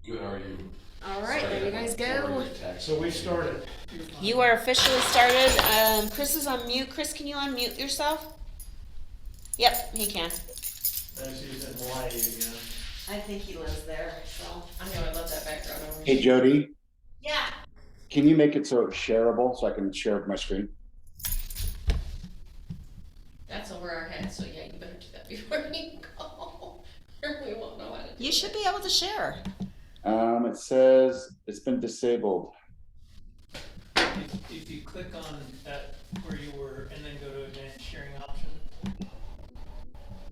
Good, how are you? All right, Sorry, there you guys go. So we started. You are officially started. Chris is on mute. Chris, can you unmute yourself? Yep, he can. She's in Hawaii again. I think he lives there, so. I know, I love that background over Hey, Jody, Yeah. can you make it so it's shareable so I can share my screen? That's over our heads, so yeah, you better do that before you go. Or we won't know how to do You should be able to share. It says it's been disabled. If you click on that where you were and then go to advanced sharing option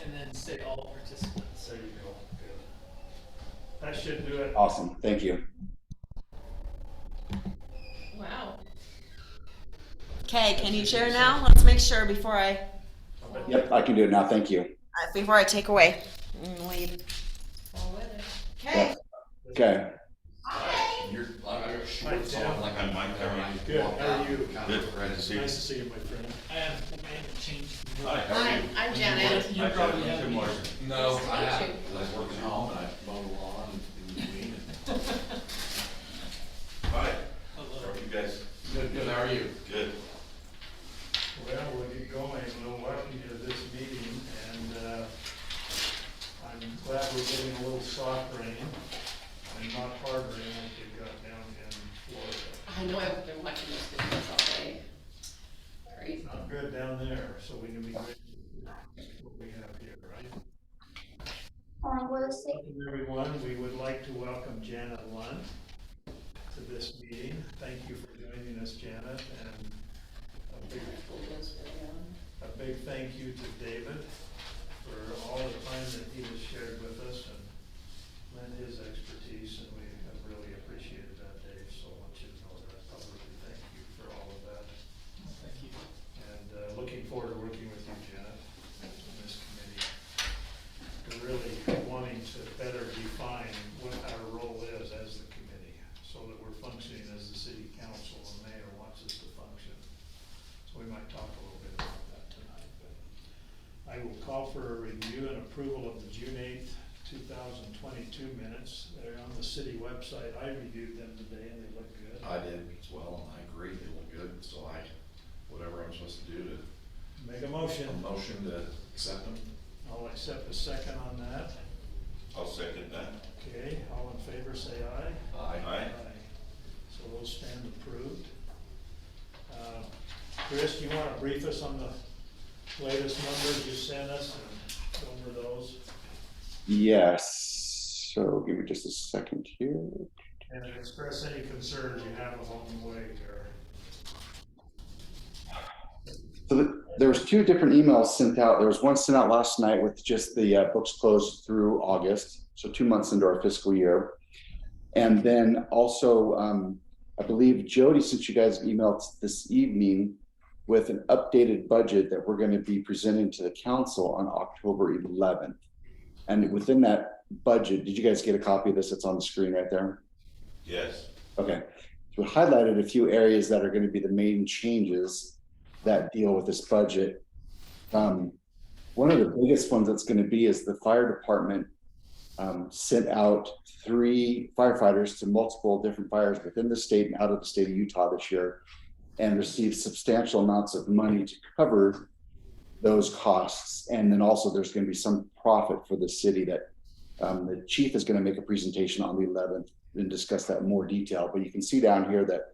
and then say all participants. There you go. Good. That should do it. Awesome, thank you. Wow. Okay, can you share now? Let's make sure before I Yep, I can do it now, thank you. take away. Leave. All weather. Okay. Okay, I'm gonna shoot Hi, someone Tim. like I'm Mike Tyrone. Good, how are you? Good, glad to see you. Nice to see you, my friend. I haven't changed. Hi, how are you? I'm Janet. You probably have. Tim Larson. No, Nice to I meet haven't, you. because I work at home and I mow the lawn in between. Hi, how Hello. are you guys? Good, how are you? Good. Well, we'll get going. We'll welcome you to this meeting, and I'm glad we're getting a little soft rain and not hard rain like we got down in Florida. I know I've been watching those videos all day. Crazy. Not good down there, so we can be grateful for what we have here, right? Welcome, everyone. We would like to welcome Janet Lunt to this meeting. Thank you for joining us, Janet, and a big thank you to David for all the time that he has shared with us and lent his expertise, and we have really appreciated that, Dave. So I want you to know that I publicly thank you for all of that. Thank you. And looking forward to working with you, Janet, in this committee. We're really wanting to better define what our role is as the committee, so that we're functioning as the city council and mayor wants us to function. So we might talk a little bit about that tonight, but I will call for a review and approval of the June 8th, 2022 minutes. They're on the city website. I reviewed them today and they look good. I did as well, and I agree, they look good, so whatever I'm supposed to do to, Make a motion. a motion to accept them. I'll accept a second on that. I'll second that. Okay, all in favor say aye. Aye. So those stand approved. Chris, do you want to brief us on the latest numbers you sent us and go over those? yes, so give me just a second here. And express any concerns you have along the way here. So there was two different emails sent out. There was one sent out last night with just the books closed through August, so 2 months into our fiscal year. And then also, I believe Jody sent you guys an email this evening with an updated budget that we're going to be presenting to the council on October 11th. And within that budget, did you guys get a copy of this? It's on the screen right there. Yes. Okay. So we highlighted a few areas that are going to be the main changes that deal with this budget. One of the biggest ones that's going to be is the fire department sent out 3 firefighters to multiple different fires within the state and out of the state of Utah this year, and received substantial amounts of money to cover those costs. And then also there's going to be some profit for the city that the chief is going to make a presentation on the 11th and discuss that in more detail. But you can see down here that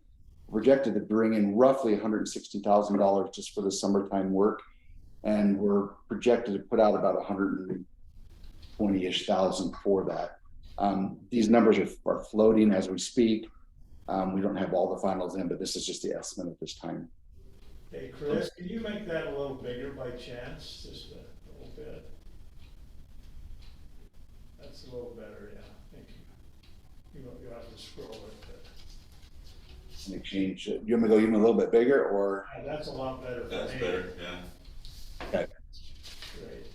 projected to bring in roughly $160,000 just for the summertime work. And we're projected to put out about 120-ish thousand for that. These numbers are floating as we speak. We don't have all the finals in, but this is just the estimate at this time. Hey, Chris, can you make that a little bigger by chance? Just a little bit. That's a little better, yeah. Thank you. You'll have to scroll it, but Let me change it. You want me to go even a little bit bigger or? that's a lot better for me. That's better, yeah. Okay. Great.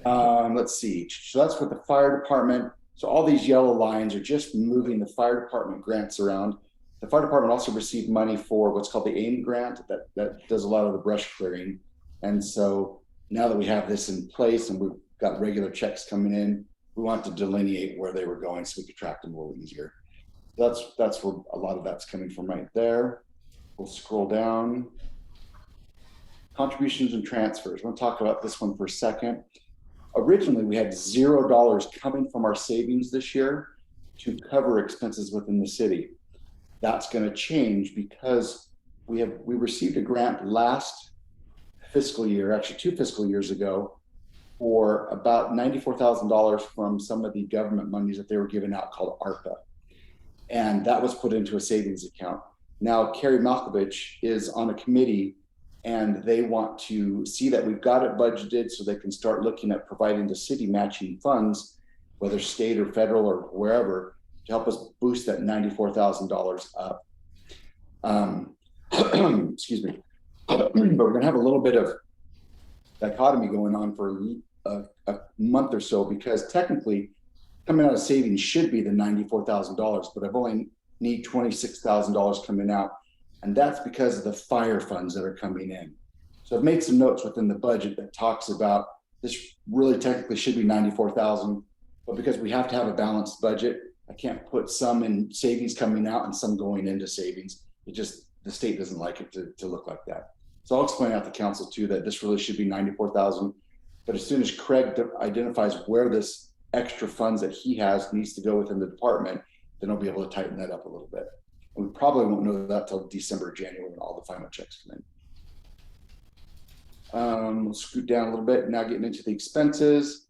Thank you. Let's see. So that's with the fire department. So all these yellow lines are just moving the fire department grants around. The fire department also received money for what's called the AIM grant that does a lot of the brush clearing. And so now that we have this in place and we've got regular checks coming in, we want to delineate where they were going so we could track them a little easier. That's where a lot of that's coming from right there. We'll scroll down. Contributions and transfers. I want to talk about this one for a second. Originally, we had $0 coming from our savings this year to cover expenses within the city. That's going to change because we received a grant last fiscal year, actually 2 fiscal years ago, for about $94,000 from some of the government monies that they were giving out called ARPA. And that was put into a savings account. Now, Carrie Malkovich is on a committee and they want to see that we've got it budgeted so they can start looking at providing the city matching funds, whether state or federal or wherever, to help us boost that $94,000 up. Excuse me. But we're gonna have a little bit of dichotomy going on for a month or so, because technically coming out of savings should be the $94,000, but I've only need $26,000 coming out. And that's because of the fire funds that are coming in. So I've made some notes within the budget that talks about this really technically should be 94,000, but because we have to have a balanced budget, I can't put some in savings coming out and some going into savings. It just, the state doesn't like it to look like that. So I'll explain out to council too, that this really should be 94,000. But as soon as Craig identifies where this extra funds that he has needs to go within the department, then I'll be able to tighten that up a little bit. And we probably won't know that till December, January when all the final checks come in. We'll scoot down a little bit. Now getting into the expenses.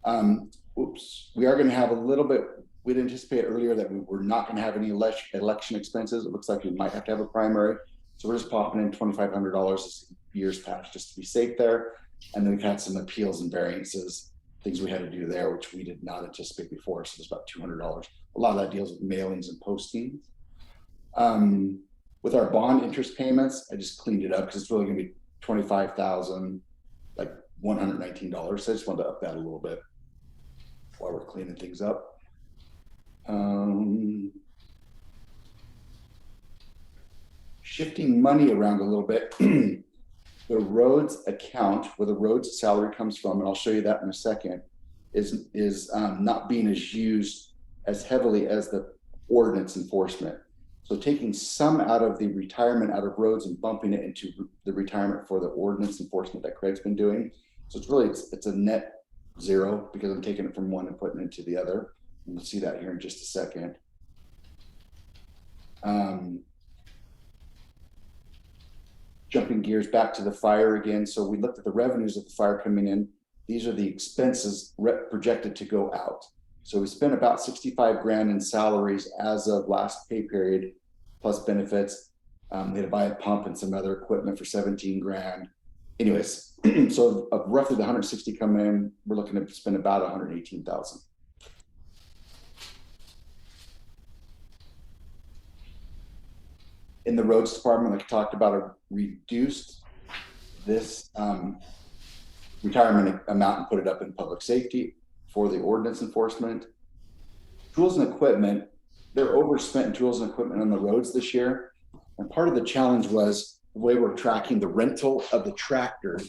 We are going to have a little bit, we'd anticipate earlier that we were not going to have any election expenses. It looks like we might have to have a primary. So we're just popping in $2,500 as years past just to be safe there. And then we've had some appeals and variances, things we had to do there, which we did not anticipate before. So it's about $200. A lot of that deals with mailings and postings. With our bond interest payments, I just cleaned it up because it's really going to be $25,000, like $119. So I just wanted to up that a little bit while we're cleaning things up. Shifting money around a little bit. The roads account, where the roads salary comes from, and I'll show you that in a second, is not being as used as heavily as the ordinance enforcement. So taking some out of the retirement out of roads and bumping it into the retirement for the ordinance enforcement that Craig's been doing. So it's really, it's a net zero because I'm taking it from one and putting it into the other. And we'll see that here in just a second. Jumping gears back to the fire again. So we looked at the revenues of the fire coming in. These are the expenses projected to go out. So we spent about 65 grand in salaries as of last pay period, plus benefits. We had to buy a pump and some other equipment for 17 grand. Anyways, so of roughly the 160 come in, we're looking to spend about 118,000. In the roads department, like I talked about, I reduced this retirement amount and put it up in public safety for the ordinance enforcement. Tools and equipment, they're overspent in tools and equipment on the roads this year. And part of the challenge was the way we're tracking the rental of the tractor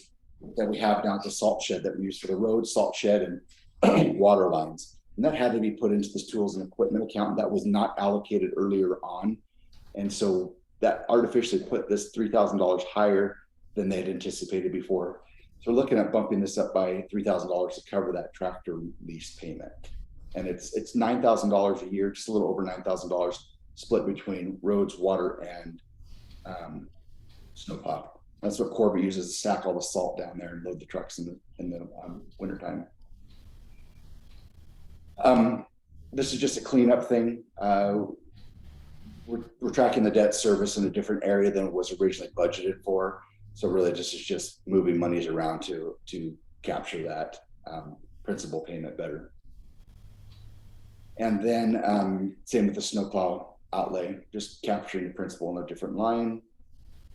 that we have down at the salt shed that we use for the road, salt shed, and water lines. And that had to be put into this tools and equipment account that was not allocated earlier on. And so that artificially put this $3,000 higher than they had anticipated before. So we're looking at bumping this up by $3,000 to cover that tractor lease payment. And it's $9,000 a year, just a little over $9,000 split between roads, water, and snowplow. That's what Corby uses to stack all the salt down there and load the trucks in the wintertime. This is just a cleanup thing. We're tracking the debt service in a different area than it was originally budgeted for. So really this is just moving monies around to capture that principal payment better. And then same with the snowplow outlay, just capturing the principal in a different line.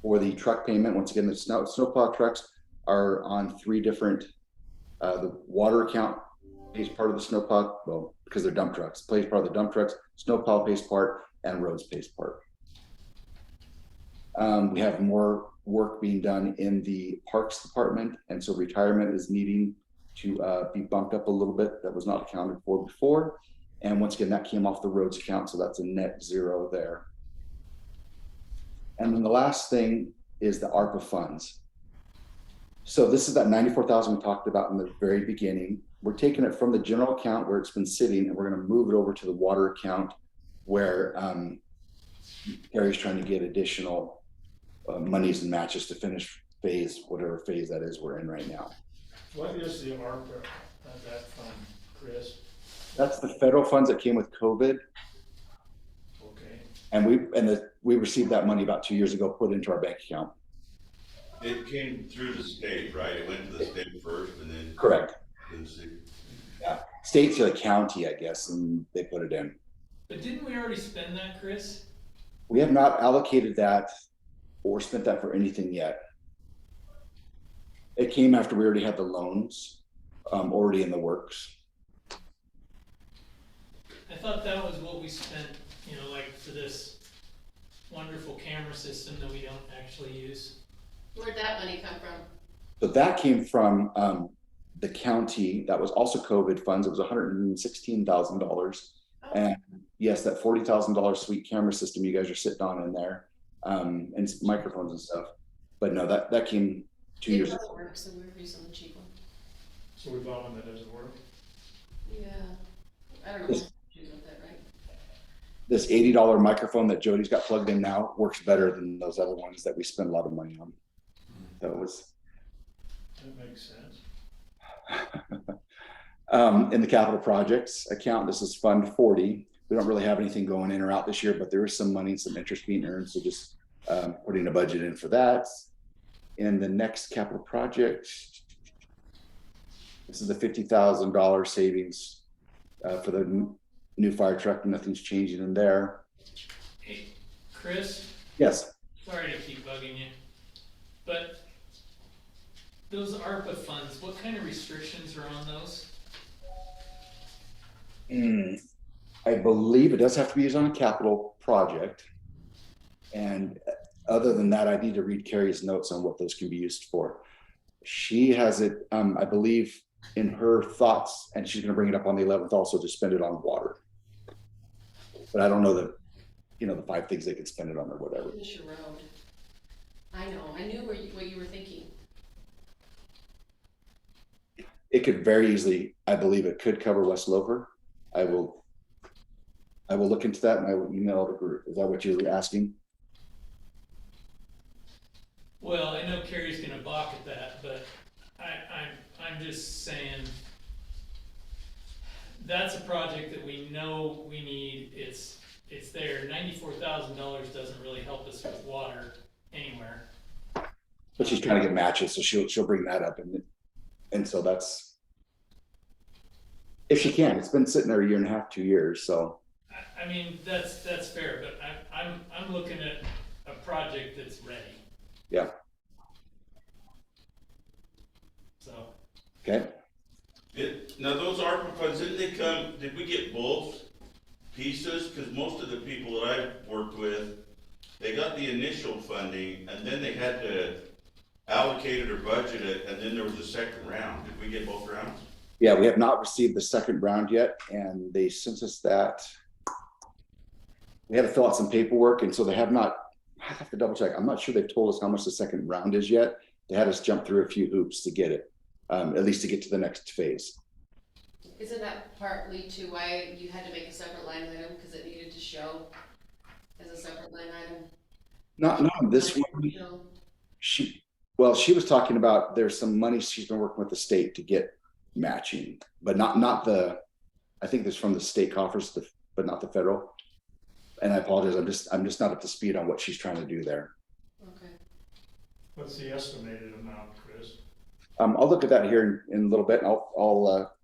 For the truck payment, once again, the snowplow trucks are on 3 different, the water account pays part of the snowplow, well, because they're dump trucks, pays part of the dump trucks, snowplow pays part, and roads pays part. We have more work being done in the parks department, and so retirement is needing to be bumped up a little bit that was not accounted for before. And once again, that came off the roads account, so that's a net zero there. And then the last thing is the ARPA funds. So this is that 94,000 we talked about in the very beginning. We're taking it from the general account where it's been sitting, and we're going to move it over to the water account where Gary's trying to get additional monies and matches to finish phase, whatever phase that is we're in right now. What is the ARPA, that fund, Chris? That's the federal funds that came with COVID. Okay. And we received that money about 2 years ago, put into our bank account. It came through the state, right? It went to the state first and then. Correct. to the city. State to the county, I guess, and they put it in. But didn't we already spend that, Chris? We have not allocated that or spent that for anything yet. It came after we already had the loans already in the works. I thought that was what we spent, like for this wonderful camera system that we don't actually use. Where'd that money come from? So that came from the county. That was also COVID funds. It was $116,000. Oh. And yes, that $40,000 suite camera system you guys are sitting on in there, and microphones and stuff. But no, that came 2 years It ago. doesn't work, so we're using the cheap one. So we bought one that doesn't work? Yeah, I don't know, what to do with that, right? This $80 microphone that Jody's got plugged in now works better than those other ones that we spend a lot of money on. That was That makes sense. in the capital projects account. This is Fund 40. We don't really have anything going in or out this year, but there is some money, some interest being earned. So just putting a budget in for that. In the next capital project, this is the $50,000 savings for the new fire truck. Nothing's changing in there. Hey, Chris, Yes. sorry to keep bugging you, but those ARPA funds, what kind of restrictions are on those? I believe it does have to be used on a capital project. And other than that, I need to read Carrie's notes on what those can be used for. She has it, I believe, in her thoughts, and she's going to bring it up on the 11th also to spend it on water. But I don't know the 5 things they could spend it on or whatever. Finish your road. I know, I knew what you were thinking. It could very easily, I believe it could cover West Loper. I will look into that and I will email the group. Is that what you're asking? Well, I know Carrie's gonna balk at that, but I'm just saying, that's a project that we know we need, it's there, $94,000 doesn't really help us with water anywhere. But she's trying to get matches, so she'll bring that up, and so that's, if she can. It's been sitting there 1.5 years, 2 years, so. I mean, that's fair, but I'm looking at a project that's ready, Yeah. so. Okay. Now those ARPA funds, did we get both pieces? Cause most of the people that I've worked with, they got the initial funding and then they had to allocate it or budget it, and then there was a second round. Did we get both rounds? Yeah, we have not received the second round yet, and they sent us that. We had to fill out some paperwork, and so they have not, I have to double check. I'm not sure they've told us how much the second round is yet. They had us jump through a few hoops to get it, at least to get to the next phase. Isn't that partly to why you had to make a separate line item, because it needed to show as a separate line item? Not this one. No. She was talking about there's some money she's been working with the state to get matching, but not the, I think there's from the state coffers, but not the federal. And I apologize, I'm just not up to speed on what she's trying to do there. Okay. What's the estimated amount, Chris? I'll look at that here in a little bit. And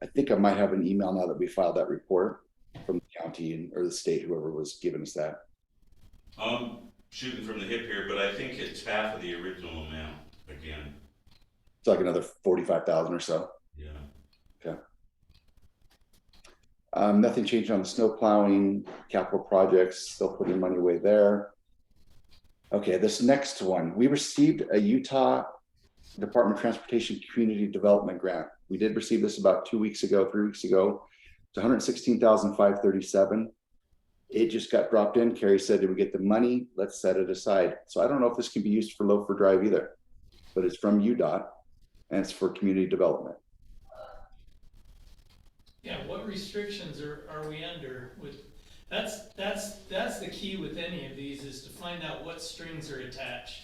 I think I might have an email now that we filed that report from the county or the state, whoever was giving us that. Shooting from the hip here, but I think it's half of the original amount again. It's like another 45,000 or so. Yeah. Okay. Nothing changed on the snow plowing, capital projects, still putting money away there. Okay, this next one, we received a Utah Department of Transportation Community Development Grant. We did receive this about 3 weeks ago. It's 116,537. It just got dropped in. Carrie said, did we get the money? Let's set it aside. So I don't know if this can be used for Loafer Drive either, but it's from UDOT and it's for community development. Yeah, what restrictions are we under with, that's the key with any of these, is to find out what strings are attached.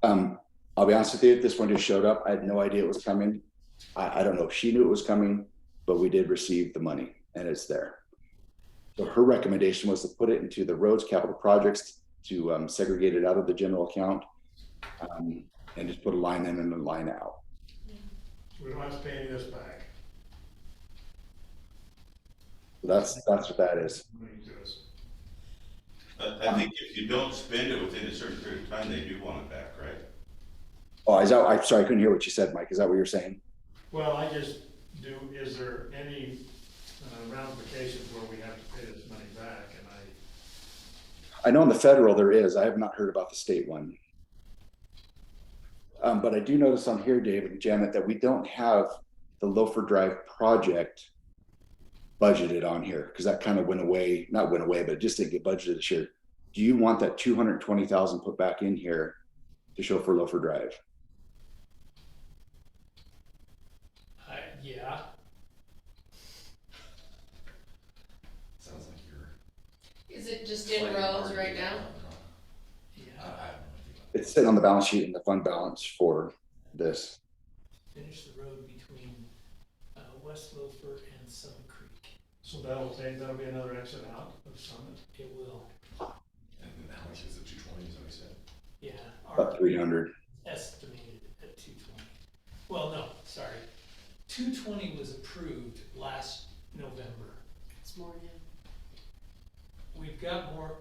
I'll be honest with you, this one just showed up. I had no idea it was coming. I don't know if she knew it was coming, but we did receive the money and it's there. So her recommendation was to put it into the roads capital projects to segregate it out of the general account and just put a line in and a line out. We don't have to pay any of this back. So that's what that is. Money to us. I think if you don't spend it within a certain period of time, they do want it back, right? Oh, is that, I'm sorry, I couldn't hear what you said, Mike. Is that what you're saying? Well, is there any ramifications where we have to pay this money back? And I know in the federal there is. I have not heard about the state one. But I do notice on here, David and Janet, that we don't have the Loafer Drive project budgeted on here because that kind of went away, not went away, but it just didn't get budgeted this year. Do you want that 220,000 put back in here to show for Loafer Drive? Yeah, Sounds like you're. Is it just in roads right now? yeah. I have no idea. It's sitting on the balance sheet in the fund balance for this. Finish the road between West Loafer and Summit Creek. so that'll be another exit out of Summit. It will, And then how much is it, 220, is that what you said? yeah. About 300. Estimated at 220. Well, no, sorry. 220 was approved last November. It's more now. We've got more,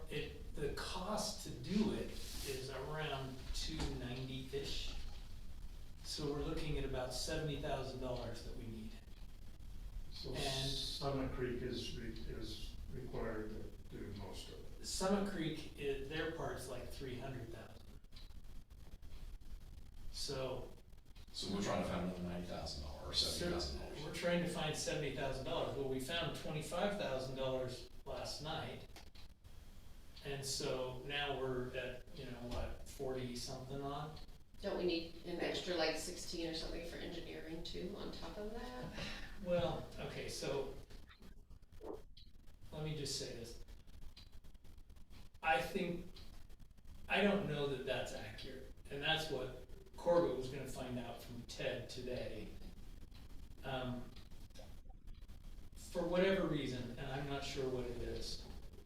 the cost to do it is around 290-ish. So we're looking at about $70,000 that we need. So And- Summit Creek is required to do most of it. Summit Creek, their part's like 300,000. So So we're trying to find another $90,000 or $70,000. we're trying to find $70,000. Well, we found $25,000 last night. And so now we're at, 40 something on? Don't we need an extra like 16 or something for engineering too on top of that? Well, okay, so let me just say this. I don't know that that's accurate, and that's what Corbett was gonna find out from Ted today. For whatever reason, and I'm not sure what it is,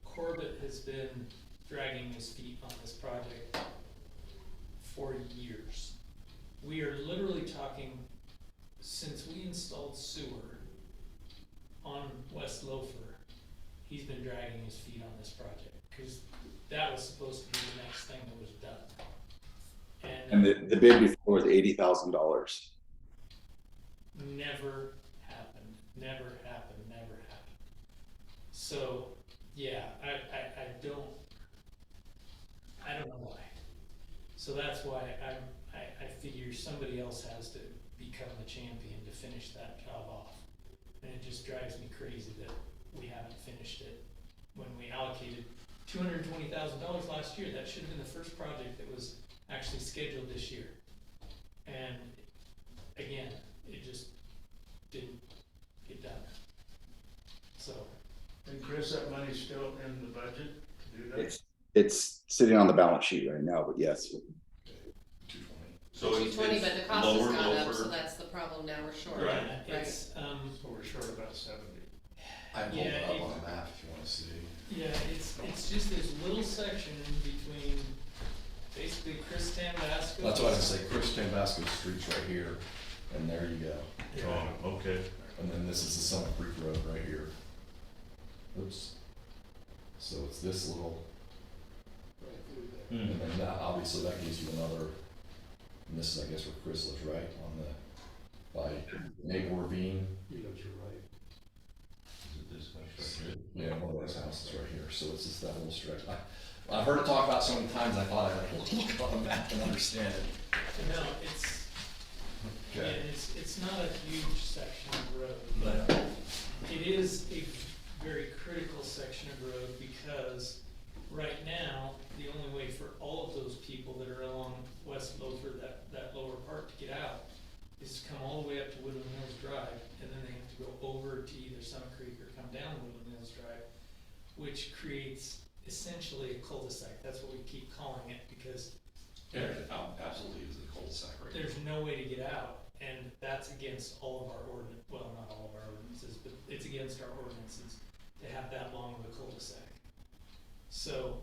Corbett has been dragging his feet on this project for years. We are literally talking, since we installed sewer on West Loafer, he's been dragging his feet on this project, cause that was supposed to be the next thing that was done. And the bid before was $80,000. Never happened. So, yeah, I don't know why. So that's why I figure somebody else has to become the champion to finish that job off. And it just drives me crazy that we haven't finished it. When we allocated $220,000 last year, that should have been the first project that was actually scheduled this year. And again, it just didn't get done. So, And Chris, that money's still in the budget to do that? It's sitting on the balance sheet right now, but yes. 220. So it's 220, but the cost has lower gone up, Loafer. so that's the problem now, we're short. yeah, Right. it's, So we're short about 70. I pulled Yeah, it up it- on a map if you wanna see. yeah, it's just this little section in between basically Chris Tambasco. That's why I say Chris Tambasco Street's right here, and there you go. Oh, okay. And then this is the Summit Creek Road right here. Oops. So it's this little, and then that, obviously that gives you another, and this is, I guess, where Chris lives, right, on the, by Maple Ravine. He lives right. Is it this much right here? Yeah, one of those houses right here, so it's just that little stretch. I've heard it talked about so many times, I thought I'd like look on the map and understand it. No, it's, Okay. and it's not a huge section of road, but it is a very critical section of road because right now, the only way for all of those people that are along West Loafer, that lower part to get out, is to come all the way up to Woodland Mills Drive, and then they have to go over to either Summit Creek or come down Woodland Mills Drive, which creates essentially a cul-de-sac. That's what we keep calling it, because Yeah, it absolutely is a cul-de-sac right there. there's no way to get out, and that's against all of our ordinance, well, not all of our ordinances, but it's against our ordinances to have that long of a cul-de-sac. So,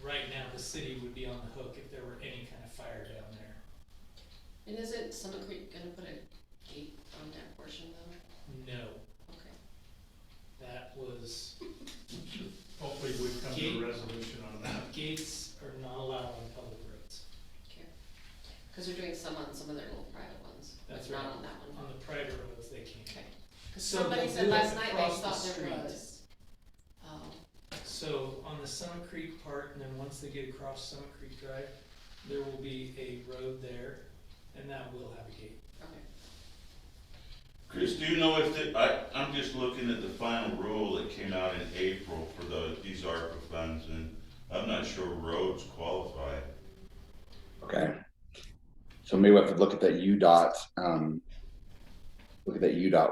right now, the city would be on the hook if there were any kind of fire down there. And isn't Summit Creek gonna put a gate on that portion though? No, Okay. that was, Hopefully we come to a resolution on that. gates are not allowed on public roads. Okay. Cause they're doing some on some of their little private ones, but That's not right. on that one. On the private roads, they can't. Okay. Cause So somebody they'll said do it last night they across the thought there street. was. Oh, So on the Summit Creek part, and then once they get across Summit Creek Drive, there will be a road there, and that will have a gate. okay. Chris, do you know if I'm just looking at the final rule that came out in April for these ARPA funds, and I'm not sure roads qualify. Okay. So maybe we have to look at that UDOT,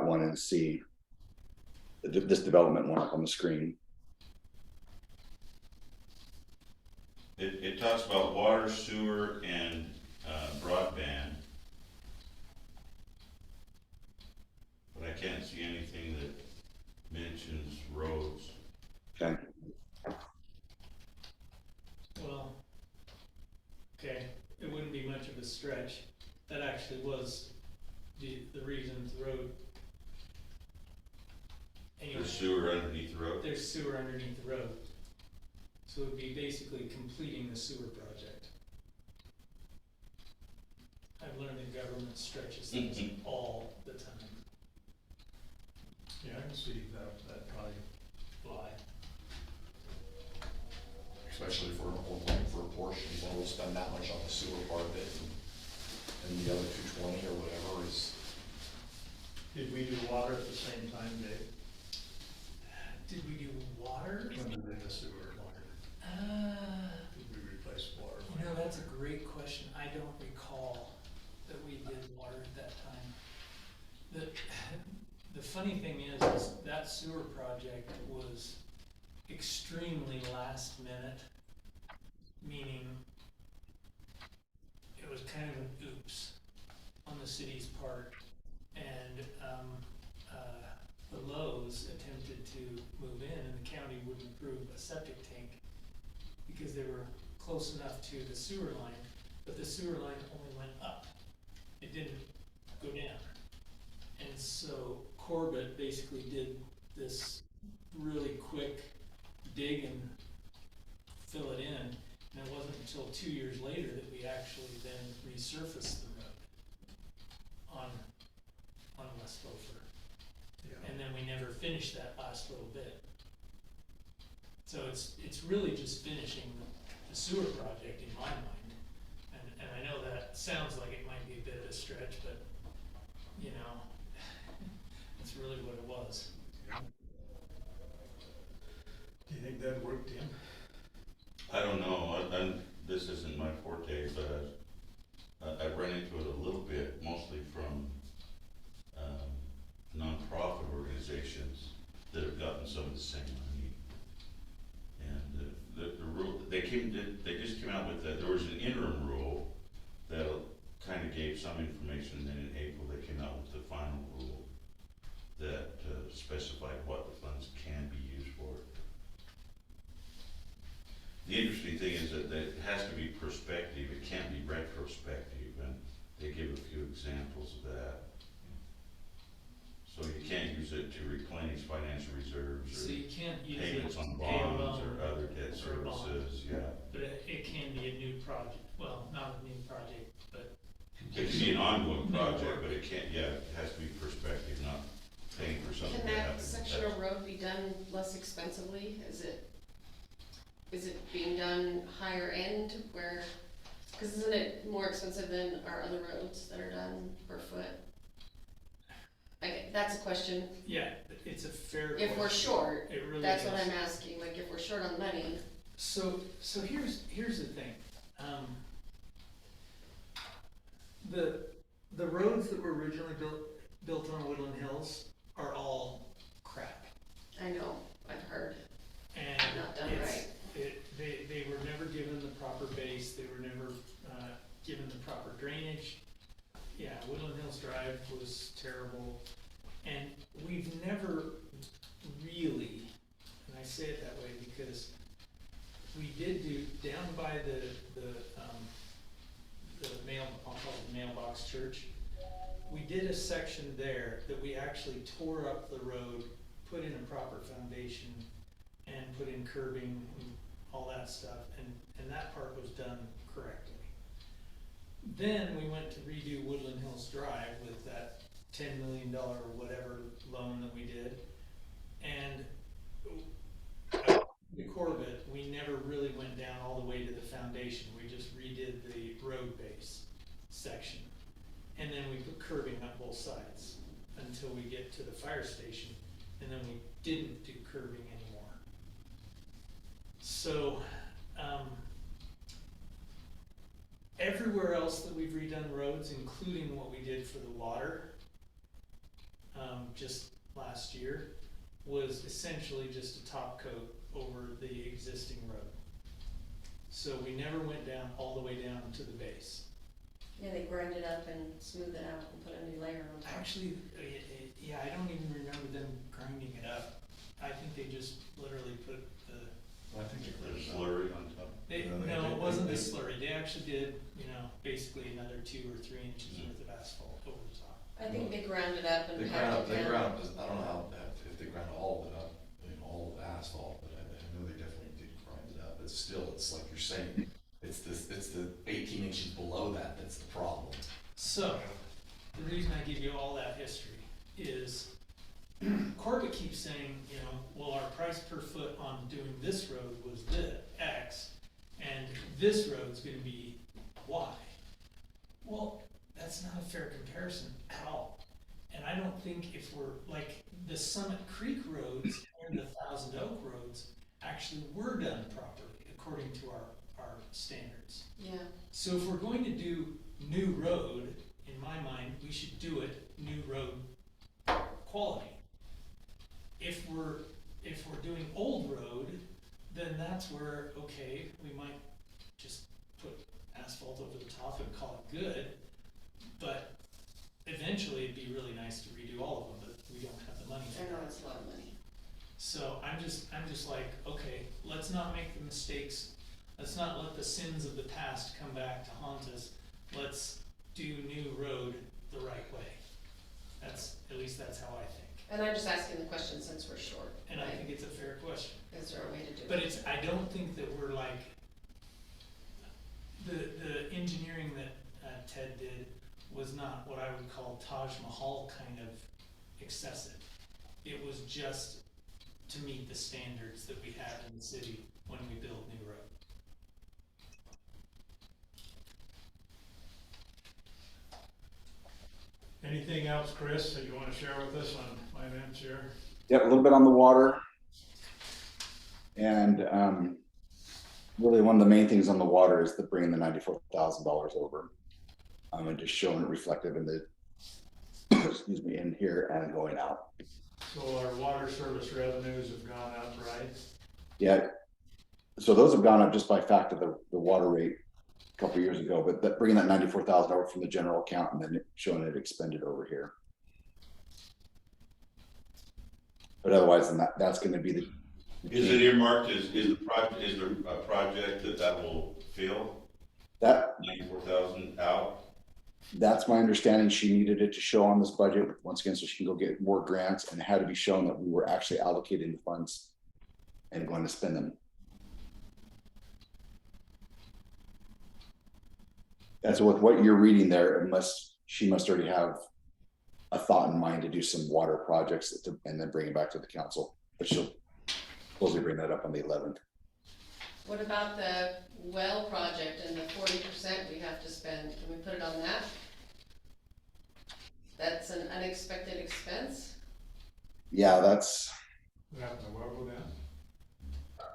one and see this development one up on the screen. It talks about water, sewer, and broadband. But I can't see anything that mentions roads. Okay. Well, okay, it wouldn't be much of a stretch. That actually was the reason the road. Anyway, There's sewer underneath the road. there's sewer underneath the road. So it would be basically completing the sewer project. I've learned that government stretches things all the time. Yeah, I can see that probably. Fly. Especially if we're looking for a portion, you know, we'll spend that much on the sewer part of it, and the other 220 or whatever is, Did we do water at the same time, Dave? Did we do water? When did they do sewer? Did we replace water? You know, that's a great question. I don't recall that we did water at that time. The funny thing is that sewer project was extremely last minute, meaning it was kind of an oops on the city's part. And the Lowe's attempted to move in and the county wouldn't approve a septic tank because they were close enough to the sewer line, but the sewer line only went up. It didn't go down. And so Corbett basically did this really quick dig and fill it in. And it wasn't until 2 years later that we actually then resurfaced the road on West Loafer. Yeah. And then we never finished that last little bit. So it's really just finishing the sewer project in my mind. And I know that sounds like it might be a bit of a stretch, but, you know, that's really what it was. Do you think that'd work, Tim? I don't know, this isn't my forte, but I've run into it a little bit, mostly from nonprofit organizations that have gotten some of the same money. And the rule, they just came out with that, there was an interim rule that kind of gave some information, and then in April they came out with the final rule that specified what the funds can be used for. The interesting thing is that it has to be prospective, it can't be retrospective, and they give a few examples of that. So you can't use it to replenish financial reserves So or you can't use it payments to on pay a bonds loan or other debt or a bond. services, yeah. But it can be a new project, well, not a new project, but It can be an ongoing project, but it can't, yeah, it has to be prospective, not paying for something Can to that happen. section of road be done less expensively? Is it, is it being done higher end where, cause isn't it more expensive than our other roads that are done per foot? That's a question, Yeah, it's a fair if we're question. short, It really that's is. what I'm asking, like if we're short on money, So here's the thing. The roads that were originally built on Woodland Hills are all crap. I know, I've heard, And not done it's- right. They were never given the proper base, they were never given the proper drainage. Yeah, Woodland Hills Drive was terrible, and we've never really, and I say it that way because we did do, down by the mail, I'll call it mailbox church, we did a section there that we actually tore up the road, put in a proper foundation, and put in curbing and all that stuff, and that part was done correctly. Then we went to redo Woodland Hills Drive with that $10 million or whatever loan that we did, and the Corbett, we never really went down all the way to the foundation, we just redid the road base section. And then we put curbing on both sides until we get to the fire station, and then we didn't do curbing anymore. So, everywhere else that we've redone roads, including what we did for the water, just last year, was essentially just a top coat over the existing road. So we never went down, all the way down to the base. Yeah, they grind it up and smooth it out and put a new layer on top. Actually, yeah, I don't even remember them grinding it up. I think they just literally put the, I think they There's cleared it up. slurry on top. no, it wasn't the slurry, they actually did, basically another 2 or 3 inches worth of asphalt over the top. I think they ground it up and They packed it down. I don't know how, if they ground all of it up, all of the asphalt, but I know they definitely did grind it up. It's still, it's like you're saying, it's the 18 inches below that that's the problem. So, the reason I give you all that history is Corbett keeps saying, well, our price per foot on doing this road was the X, and this road's gonna be Y. Well, that's not a fair comparison at all. And I don't think if we're, like, the Summit Creek roads and the Thousand Oak roads actually were done properly according to our standards. Yeah, So if we're going to do new road, in my mind, we should do it new road quality. If we're doing old road, then that's where, okay, we might just put asphalt over the top and call it good. But eventually it'd be really nice to redo all of them, but we don't have the money for I know that. it's a lot of money. So I'm just like, okay, let's not make the mistakes, let's not let the sins of the past come back to haunt us. Let's do new road the right way. At least that's how I think. And I'm just asking the question since we're short. And I think it's a fair question. Is there a way to do it? But I don't think that we're like, the engineering that Ted did was not what I would call Taj Mahal kind of excessive. It was just to meet the standards that we have in the city when we build new road. Anything else, Chris, that you wanna share with us on finance here? Yeah, a little bit on the water. And really one of the main things on the water is the bringing the $94,000 over. And just showing it reflective in the, excuse me, in here and going out. So our water service revenues have gone up, right? Yeah, so those have gone up just by fact of the water rate a couple years ago, but bringing that 94,000 over from the general account and then showing it expended over here. But otherwise than that, that's gonna be the. Is it earmarked, is there a project that will fill That, 94,000 out? that's my understanding. She needed it to show on this budget once again, so she can go get more grants, and it had to be shown that we were actually allocating the funds and going to spend them. That's with what you're reading there, unless she must already have a thought in mind to do some water projects and then bring it back to the council, but she'll supposedly bring that up on the 11th. What about the well project and the 40% we have to spend? Can we put it on that? That's an unexpected expense? Yeah, that's What happened to well go down?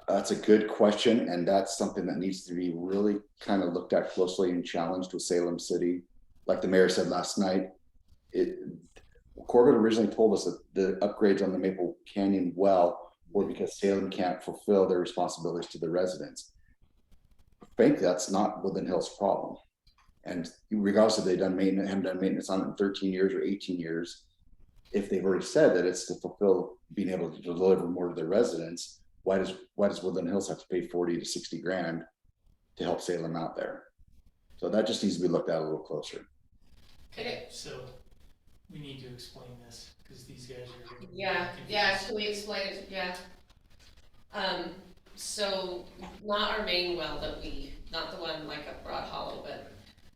a good question, and that's something that needs to be really kind of looked at closely and challenged with Salem City. Like the mayor said last night, it Corbett originally told us that the upgrades on the Maple Canyon well were because Salem can't fulfill their responsibilities to the residents. Frankly, that's not Woodland Hills' problem. And regardless if they've done maintenance, haven't done maintenance on it in 13 years or 18 years, if they've already said that it's to fulfill being able to deliver more to their residents, why does Woodland Hills have to pay 40 to 60 grand to help Salem out there? So that just needs to be looked at a little closer. Okay. So we need to explain this, cause these guys are. Yeah, can we explain it? Yeah. So not our main well not the one like up Broad Hollow, but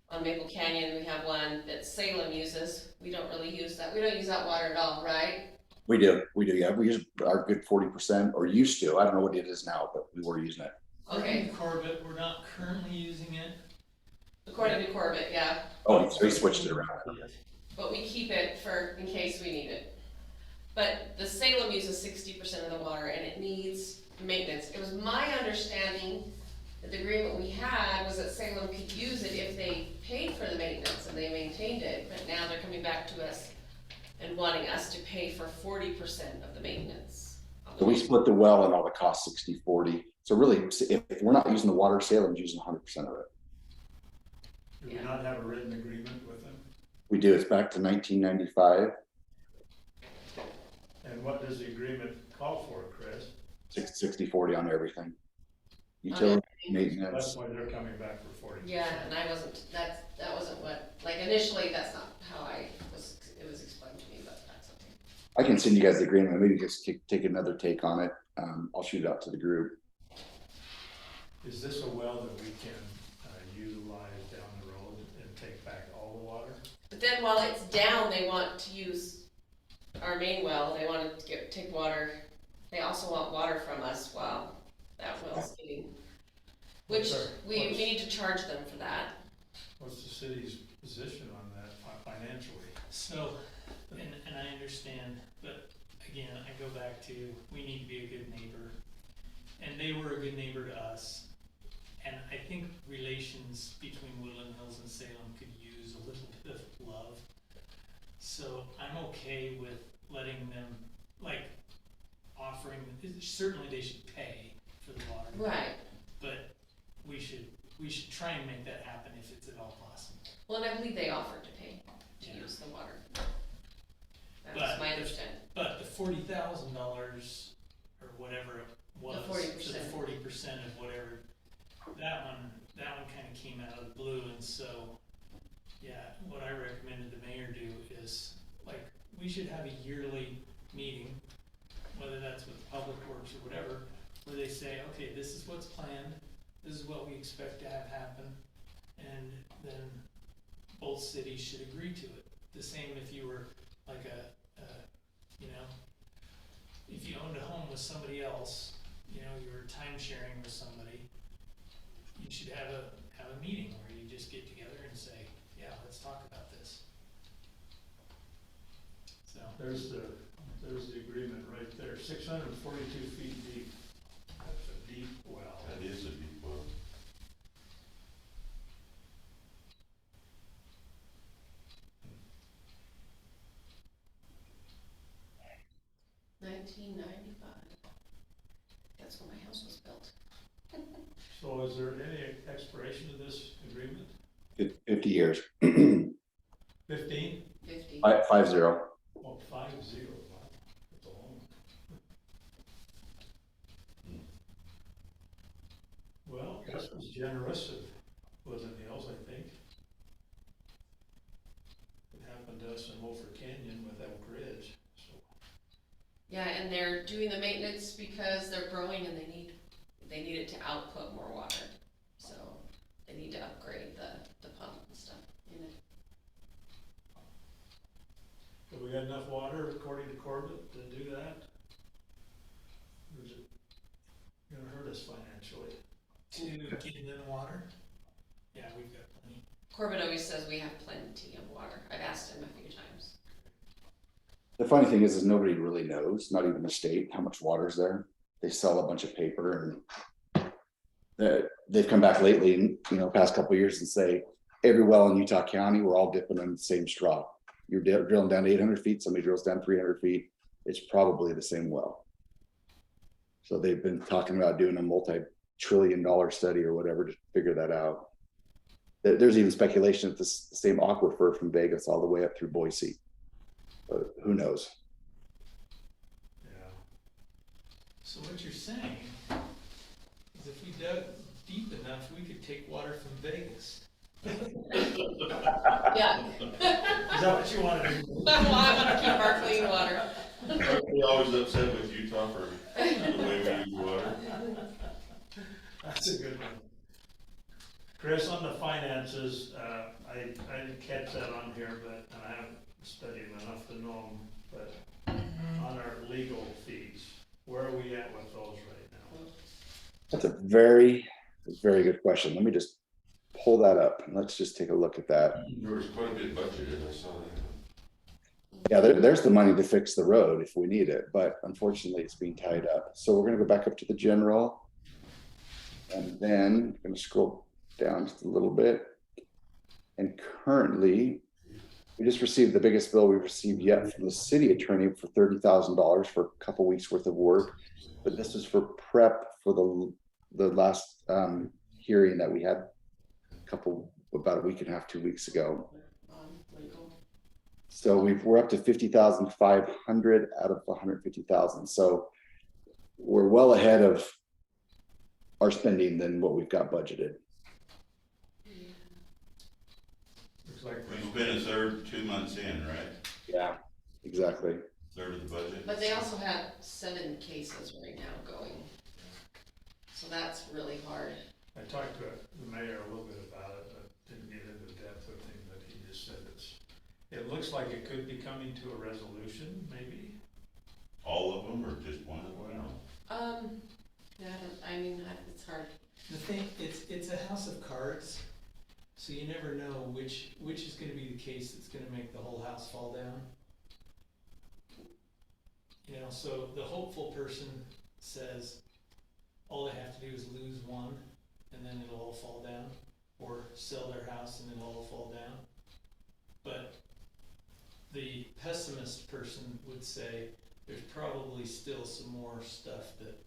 on Maple Canyon, we have one that Salem uses. We don't really use that. We don't use that water at all, right? We do, yeah. We use our good 40%, or used to. I don't know what it is now, but we were using it. Okay, Corbett, we're not currently using it. according to Corbett, yeah. Oh, so he switched it around. But we keep it in case we need it. But the Salem uses 60% of the water and it needs maintenance. It was my understanding that the agreement we had was that Salem could use it if they paid for the maintenance and they maintained it, but now they're coming back to us and wanting us to pay for 40% of the maintenance. So we split the well and all the costs 60-40. So really, if we're not using the water, Salem's using 100% of it. Do we not have a written agreement with them? We do. It's back to 1995, And what does the agreement call for, Chris? 60-40 on everything. Utility, That's maintenance. why they're coming back for 40%. Yeah, and that wasn't what, like initially, that's not how it was explained to me, but that's okay. I can send you guys the agreement. Maybe just take another take on it. I'll shoot it out to the group. Is this a well that we can utilize down the road and take back all the water? But then while it's down, they want to use our main well, they want to take water, they also want water from us while that well's getting, which we need to charge them for that. What's the city's position on that financially? So, and I understand, but again, I go back to, we need to be a good neighbor. And they were a good neighbor to us. And I think relations between Woodland Hills and Salem could use a little bit of love. So I'm okay with letting them, like, offering, certainly they should pay for the water. Right. But we should try and make that happen if it's at all possible. Well, and I believe they offered to pay to Yeah. use the water. That But was my understanding. But the $40,000 or whatever it was, The 40%. to the 40% of whatever, that one kind of came out of the blue, and so, yeah, what I recommended the mayor do is, like, we should have a yearly meeting, whether that's with Public Works or whatever, where they say, okay, this is what's planned, this is what we expect to have happen, and then both cities should agree to it. The same if you were like you know, if you owned a home with somebody else, you know, you were time sharing with somebody, you should have a meeting where you just get together and say, yeah, let's talk about this. So, There's the agreement right there, 642 feet deep. That's a deep well. That is a deep well. $1995. That's when my house was built. So is there any expiration to this agreement? 50 years. 15? 50. 50. Oh, 50, wow, that's a long one. Well, this was generous of Woodland Hills, I think. It happened to us in Wolford Canyon with Elk Ridge, so. Yeah, and they're doing the maintenance because they're growing and they need it to output more water. So they need to upgrade the pump and stuff in it. Have we got enough water according to Corbett to do that? Or is it gonna hurt us financially? to getting in the water? Yeah, we've got plenty. Corbett always says we have plenty of water. I've asked him a few times. The funny thing is nobody really knows, not even the state, how much water's there. They sell a bunch of paper and they've come back lately, past couple of years and say, every well in Utah County, we're all dipping in the same straw. You're drilling down 800 feet, somebody drills down 300 feet. It's probably the same well. So they've been talking about doing a multi-trillion-dollar study or whatever to figure that out. There's even speculation that this the same aquifer from Vegas all the way up through Boise. But who knows? Yeah. So what you're saying is if we dug deep enough, we could take water from Vegas. Yeah. Is that what you want to do? Well, I want to keep our clean water. Aren't we always upset with Utah for the way we use water? That's a good one. Chris, on the finances, I didn't catch that on here, but and I haven't studied enough to know them, but on our legal fees, where are we at with those right now? That's a very good question. Let me just pull that up and let's just take a look at that. There was quite a bit budgeted, I saw that. Yeah, there's the money to fix the road if we need it, but unfortunately it's being tied up. So we're gonna go back up to the general. And then I'm gonna scroll down just a little bit. And currently, we just received the biggest bill we've received yet from the city attorney for $30,000 for a couple weeks worth of work. But this is for prep for the last hearing that we had about a week and a half, 2 weeks ago. So we're up to 50,500 out of 150,000. So we're well ahead of our spending than what we've got budgeted. Looks like We've been a third, 2 months in, right? Yeah, exactly. Third of the budget. But they also had 7 cases right now going. So that's really hard. I talked to the mayor a little bit about it, but didn't get into depth with him, but he just said it looks like it could be coming to a resolution, maybe. All of them or just one of them? Yeah, it's hard. The thing, it's a house of cards, so you never know which is gonna be the case that's gonna make the whole house fall down. So the hopeful person says, all they have to do is lose one, and then it'll all fall down, or sell their house and then it'll all fall down. But the pessimist person would say, there's probably still some more stuff that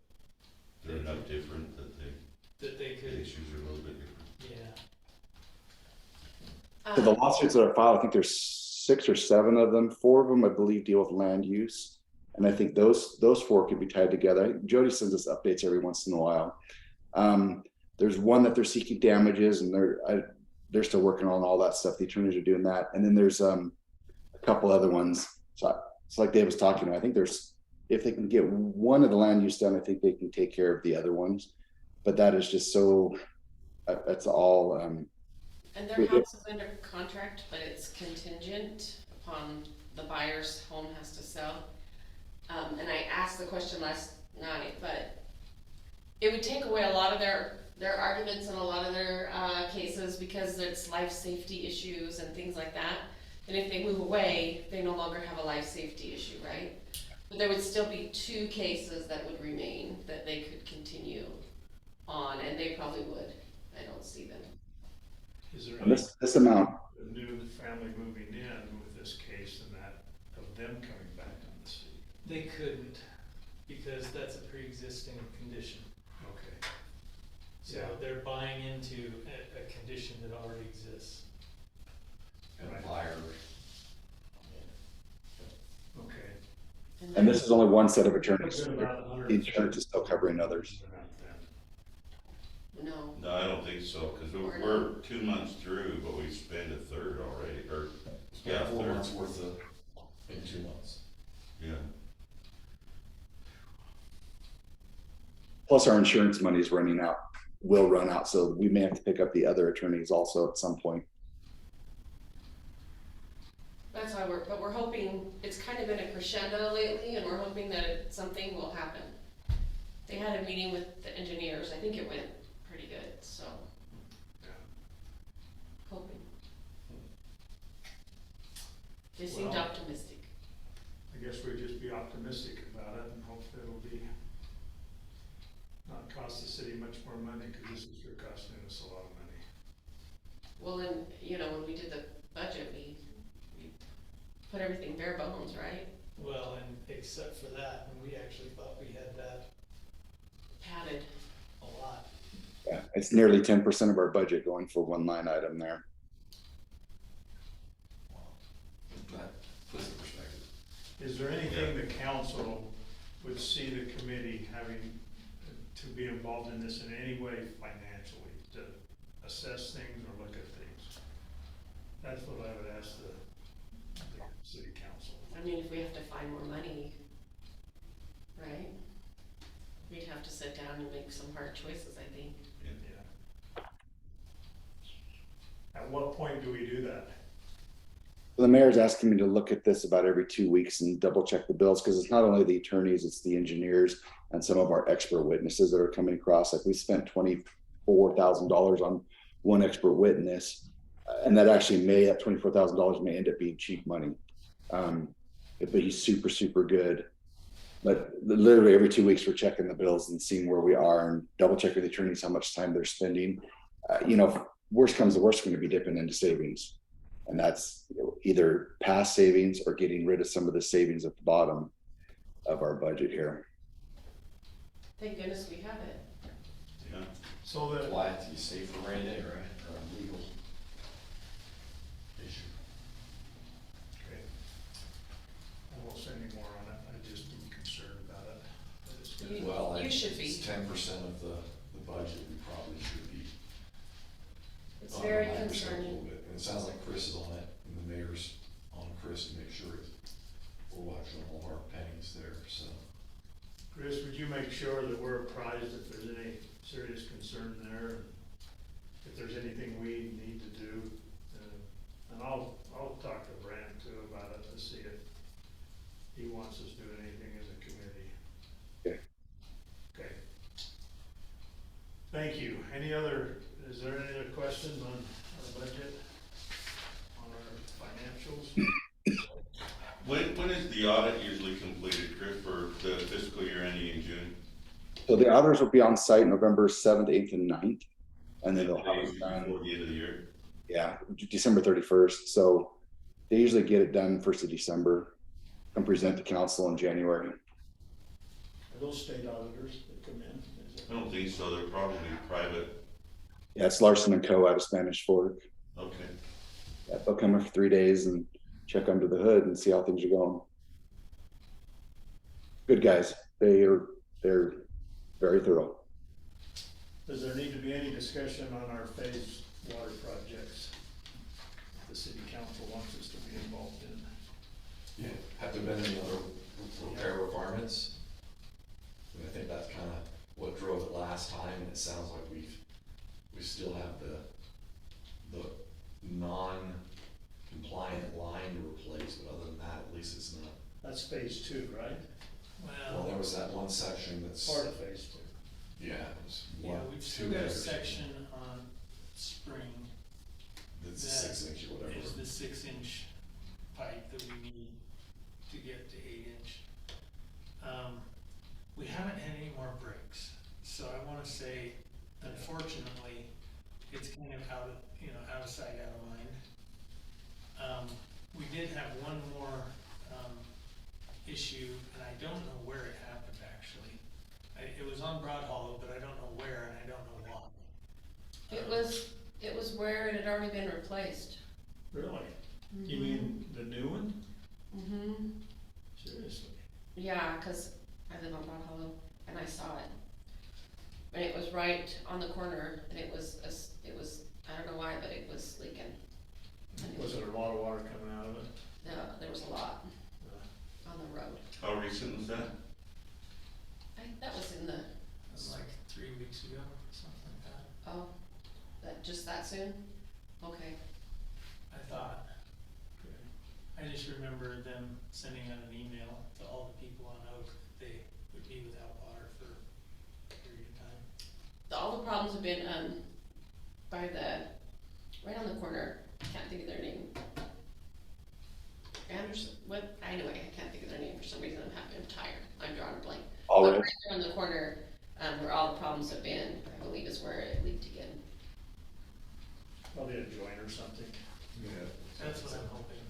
They're enough different that they the could, issues are a little bit different. yeah. So the lawsuits that are filed, I think there's 6 or 7 of them. 4 of them, I believe, deal with land use. And I think those 4 could be tied together. Jody sends us updates every once in a while. There's one that they're seeking damages, and they're still working on all that stuff. The attorneys are doing that. And then there's a couple other ones. So it's like Dave was talking about. I think if they can get one of the land use done, I think they can take care of the other ones. But that is just so, that's all. And their house is under contract, but it's contingent upon the buyer's home has to sell. And I asked the question last night, but it would take away a lot of their arguments and a lot of their cases because it's life safety issues and things like that. And if they move away, they no longer have a life safety issue, right? But there would still be 2 cases that would remain that they could continue on, and they probably would. I don't see them. Is there This amount. a new family moving in with this case and that of them coming back on the seat? They couldn't, because that's a pre-existing condition. Okay. So Yeah. they're buying into a condition that already exists. And Right. buyer. Okay. And this is only one set of attorneys. Good about The insurance is still covering others. No. No, I don't think so, because We're we're 2 months through, but we spent a third already, or, yeah, 4 third. months worth in 2 months. Yeah. Plus our insurance money is running out, will run out. So we may have to pick up the other attorneys also at some point. That's why we're hoping, it's kind of been a crescendo lately, and we're hoping that something will happen. They had a meeting with the engineers, I think it went pretty good. They seemed Well- optimistic. I guess we'll just be optimistic about it and hope that it'll be, not cost the city much more money, cause this is sure costing us a lot of money. Well, and, you know, when we did the budget, we put everything bare bones, right? Well, and except for that, and we actually thought we had that Padded. a lot. Yeah, it's nearly 10% of our budget going for one line item there. That puts it in perspective. Is there anything the council would see the committee having to be involved in this in any way financially, to assess things or look at things? That's what I would ask the city council. I mean, if we have to find more money, right? We'd have to sit down and make some hard choices, I think. Yeah. At what point do we do that? The mayor's asking me to look at this about every 2 weeks and double check the bills, because it's not only the attorneys, it's the engineers and some of our expert witnesses that are coming across. Like we spent $24,000 on one expert witness, and that actually that $24,000 may end up being cheap money. But he's super, super good. But literally every 2 weeks, we're checking the bills and seeing where we are and double checking with the attorneys how much time they're spending. If worst comes to worst, we're going to be dipping into savings. And that's either past savings or getting rid of some of the savings at the bottom of our budget here. Thank goodness we have it. Yeah. So that, Why do you save for rainy day, right, or a legal issue? okay. I won't say any more on it, I just am concerned about it. That it's gonna- You- Well, you should be. it's 10% of the budget, we probably should be. It's on very 9% a little concerning. bit. And it sounds like Chris is on it, and the mayor's on Chris to make sure we're watching all our pennies there, so. Chris, would you make sure that we're apprised if there's any serious concern there? And if there's anything we need to do? And I'll talk to Brand too about it to see if he wants us to do anything as a committee. Okay. Okay. Thank you. Is there any other questions on our budget? On our financials? When is the audit usually completed, Chris, for the fiscal year ending in June? So the auditors will be on site November 7th, 8th, and 9th. And then they'll have it Usually done, before the end of the year? December 31st. So they usually get it done 1st of December and present to council in January. Are those state auditors that come in? I don't think so, they're probably private. Yeah, it's Larson & Co. out of Spanish Fork. Okay. Yeah, they'll come in for 3 days and check under the hood and see how things are going. Good guys. They're very thorough. Does there need to be any discussion on our phased water projects? The city council wants us to be involved in. Yeah, have there been any other repair requirements? I mean, I think that's kind of what drove it last time, and it sounds like we still have the non-compliant line to replace, but other than that, at least it's not. That's phase 2, right? Well, there was that one section that's, Part of phase 2. yeah, it was Yeah, one, we've 2 still got a meters. section on Spring That's that 6 inch or whatever. is the 6-inch pipe that we need to get to 8-inch. We haven't had any more breaks, so I wanna say, unfortunately, it's kind of out of sight, out of mind. We did have one more, issue, and I don't know where it happened, actually. It was on Broad Hollow, but I don't know where, and I don't know why. It was where it had already been replaced. Really? You mean the new one? Mm-hmm. Seriously? Yeah, cause I live on Broad Hollow and I saw it. And it was right on the corner and it was, I don't know why, but it was leaking. And Was there a lot of water coming out of it? there was a lot on the road. How recent was that? That was in the, It was like 3 weeks ago, something like that. oh, just that soon? Okay. I thought. I just remember them sending out an email to all the people on Oak that they would be without water for a period of time. All the problems have been, right on the corner, I can't think of their name. Probably a joint or something. Yeah. That's what I'm hoping.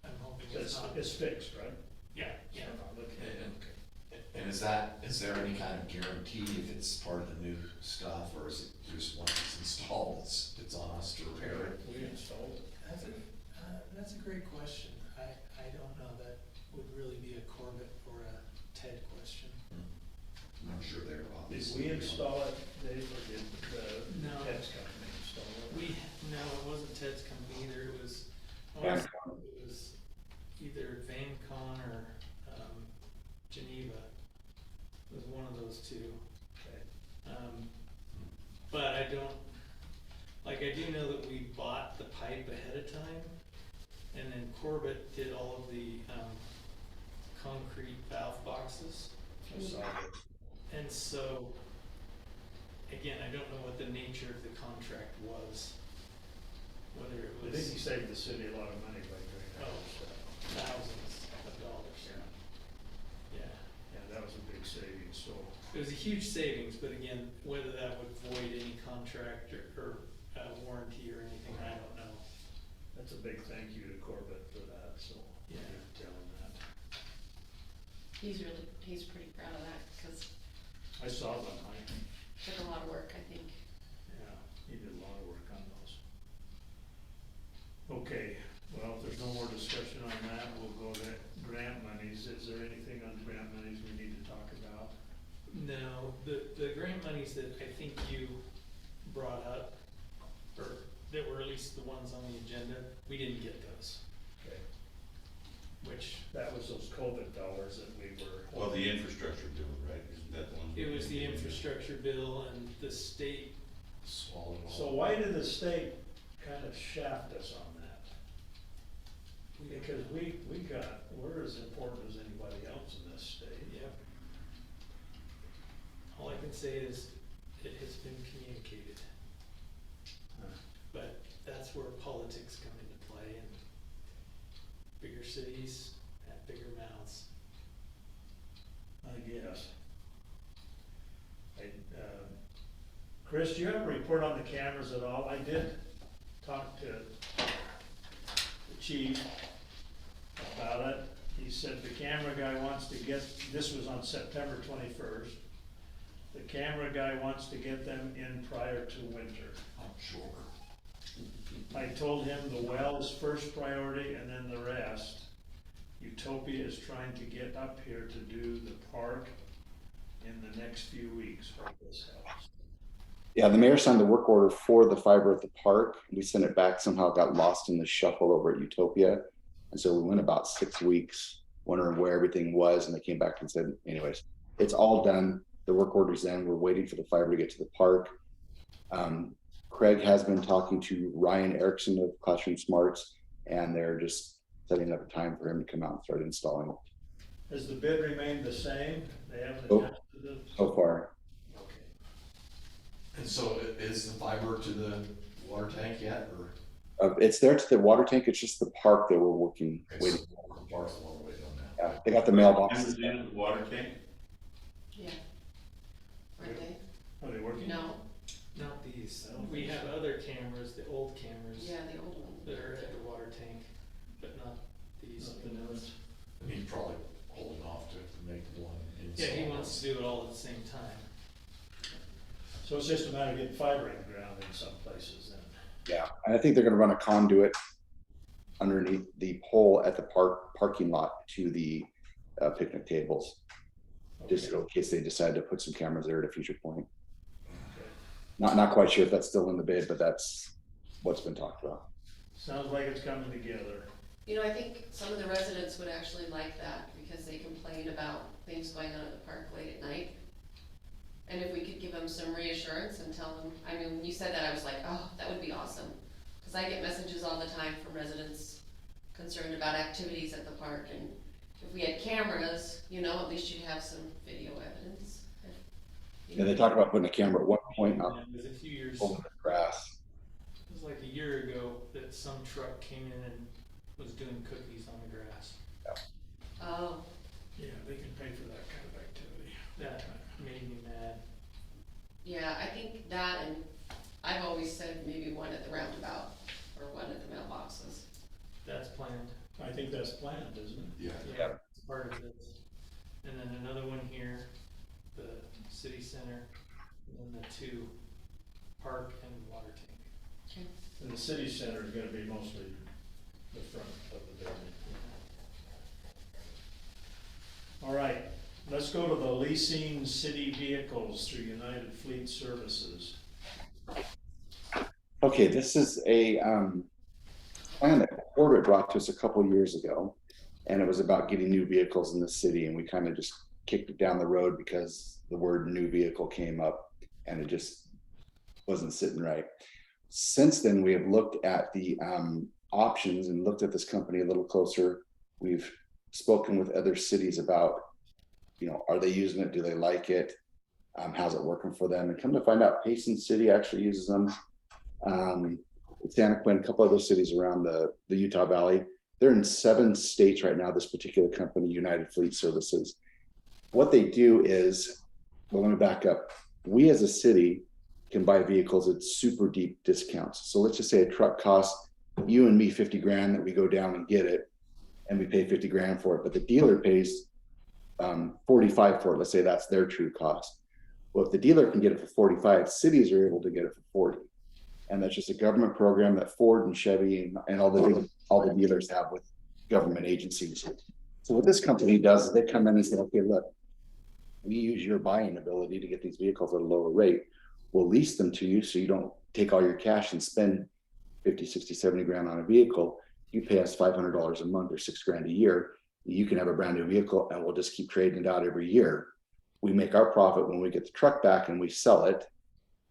I'm hoping it's It's, not. it's fixed, right? Yeah, yeah. So I'm not looking at it. And is there any kind of guarantee if it's part of the new stuff, or is it just once it's installed, it's on us to repair it? We installed it. That's a great question. I don't know. That would really be a Corbett or a Ted question. I'm sure they're Did obviously. we install it, Dave, or did the No. Ted's company install it? No, it wasn't Ted's company either. It was, Vancon. it was either VanCon or, Geneva. It was one of those two. Okay. But I don't, like, I do know that we bought the pipe ahead of time, and then Corbett did all of the, concrete valve boxes. I saw it. And so, again, I don't know what the nature of the contract was. Whether it I think was you saved the city a lot of money by doing that. Oh. thousands of dollars. Yeah. Yeah, that was a big savings, so. It was a huge savings, but again, whether that would void any contract or warranty or anything, I don't know. That's a big thank you to Corbett for that, so. Yeah. Tell him that. He's pretty proud of that, cause I saw them, it took a lot of work, I think. yeah, he did a lot of work on those. Okay, well, if there's no more discussion on that, we'll go to grant monies. Is there anything on grant monies we need to talk about? No, the grant monies that I think you brought up, or that were at least the ones on the agenda, we didn't get those, Okay, which, that was those COVID dollars that we were. Well, the infrastructure bill, right, isn't that the one? it was the infrastructure bill and the state. Swallowed all. So why did the state kind of shaft us on that? Because we're as important as anybody else in this state. Yep. All I can say is it has been communicated, but that's where politics come into play, and bigger cities have bigger mouths. I guess. Chris, do you have a report on the cameras at all? I did talk to the chief about it. He said the camera guy wants to get, this was on September 21st. The camera guy wants to get them in prior to winter. I'm sure. I told him the well is first priority and then the rest. Utopia is trying to get up here to do the park in the next few weeks. Hope this helps. Yeah, the mayor signed the work order for the fiber at the park. We sent it back, somehow it got lost in the shuffle over at Utopia. And so we went about 6 weeks wondering where everything was, and they came back and said, anyways, it's all done. The work order's in. We're waiting for the fiber to get to the park. Craig has been talking to Ryan Erickson of Classroom Smarts, and they're just setting up a time for him to come out and start installing it. Has the bid remained the same? They haven't Oh. adjusted it? So far, Okay. And so is the fiber to the water tank yet, or? it's there to the water tank. It's just the park that we're waiting. The park's a long way down now. Yeah, they got the mailboxes. Cameras in the water tank? Yeah. Aren't they? Are they working? No, Not these. I don't We think have so. other cameras, the old cameras yeah, the old one. that are at the water tank, but not these. Nothing else. And he's probably holding off to make one install. Yeah, he wants to do it all at the same time. So it's just a matter of getting fiber in the ground in some places then. Yeah, and I think they're gonna run a conduit underneath the pole at the parking lot to the picnic tables, just Okay. in case they decide to put some cameras there at a future point. Okay. Not quite sure if that's still in the bid, but that's what's been talked about. Sounds like it's coming together. You know, I think some of the residents would actually like that, because they complain about things going on at the park late at night. And if we could give them some reassurance and tell them, I mean, when you said that, I was like, oh, that would be awesome. Cause I get messages all the time from residents concerned about activities at the park, and if we had cameras, you know, at least you'd have some video evidence. Yeah, they talked about putting a camera at one point up And it was a few years, over the grass. it was like a year ago that some truck came in and was doing cookies on the grass. Oh, Yeah, they can pay for that kind of activity. That made me mad. yeah, I think that, and I've always said maybe one at the roundabout. That's planned. I think that's planned, isn't it? Yeah. Yeah, it's part of this. And then another one here, the city center, and then the 2 park and water tank. And the city center is gonna be mostly the front of the building. All right, let's go to the leasing city vehicles through United Fleet Services. Okay, this is a plan that Corbett brought to us a couple years ago, and it was about getting new vehicles in the city, and we kind of just kicked it down the road because the word new vehicle came up, and it just wasn't sitting right. Since then, we have looked at the options and looked at this company a little closer. We've spoken with other cities about, you know, are they using it? Do they like it? How's it working for them? And come to find out, Payson City actually uses them. Santa Quinn, a couple other cities around the Utah Valley. They're in 7 states right now, this particular company, United Fleet Services. What they do is, well, let me back up. We as a city can buy vehicles at super deep discounts. So let's just say a truck costs you and me 50 grand, that we go down and get it, and we pay 50 grand for it, but the dealer pays 45 for it. Let's say that's their true cost. Well, if the dealer can get it for 45, cities are able to get it for 40. And that's just a government program that Ford and Chevy and all the dealers have with government agencies. So what this company does is they come in and say, okay, look, we use your buying ability to get these vehicles at a lower rate. We'll lease them to you so you don't take all your cash and spend 50, 60, 70 grand on a vehicle. You pay us $500 a month or $6 grand a year. You can have a brand new vehicle and we'll just keep trading it out every year. We make our profit when we get the truck back and we sell it.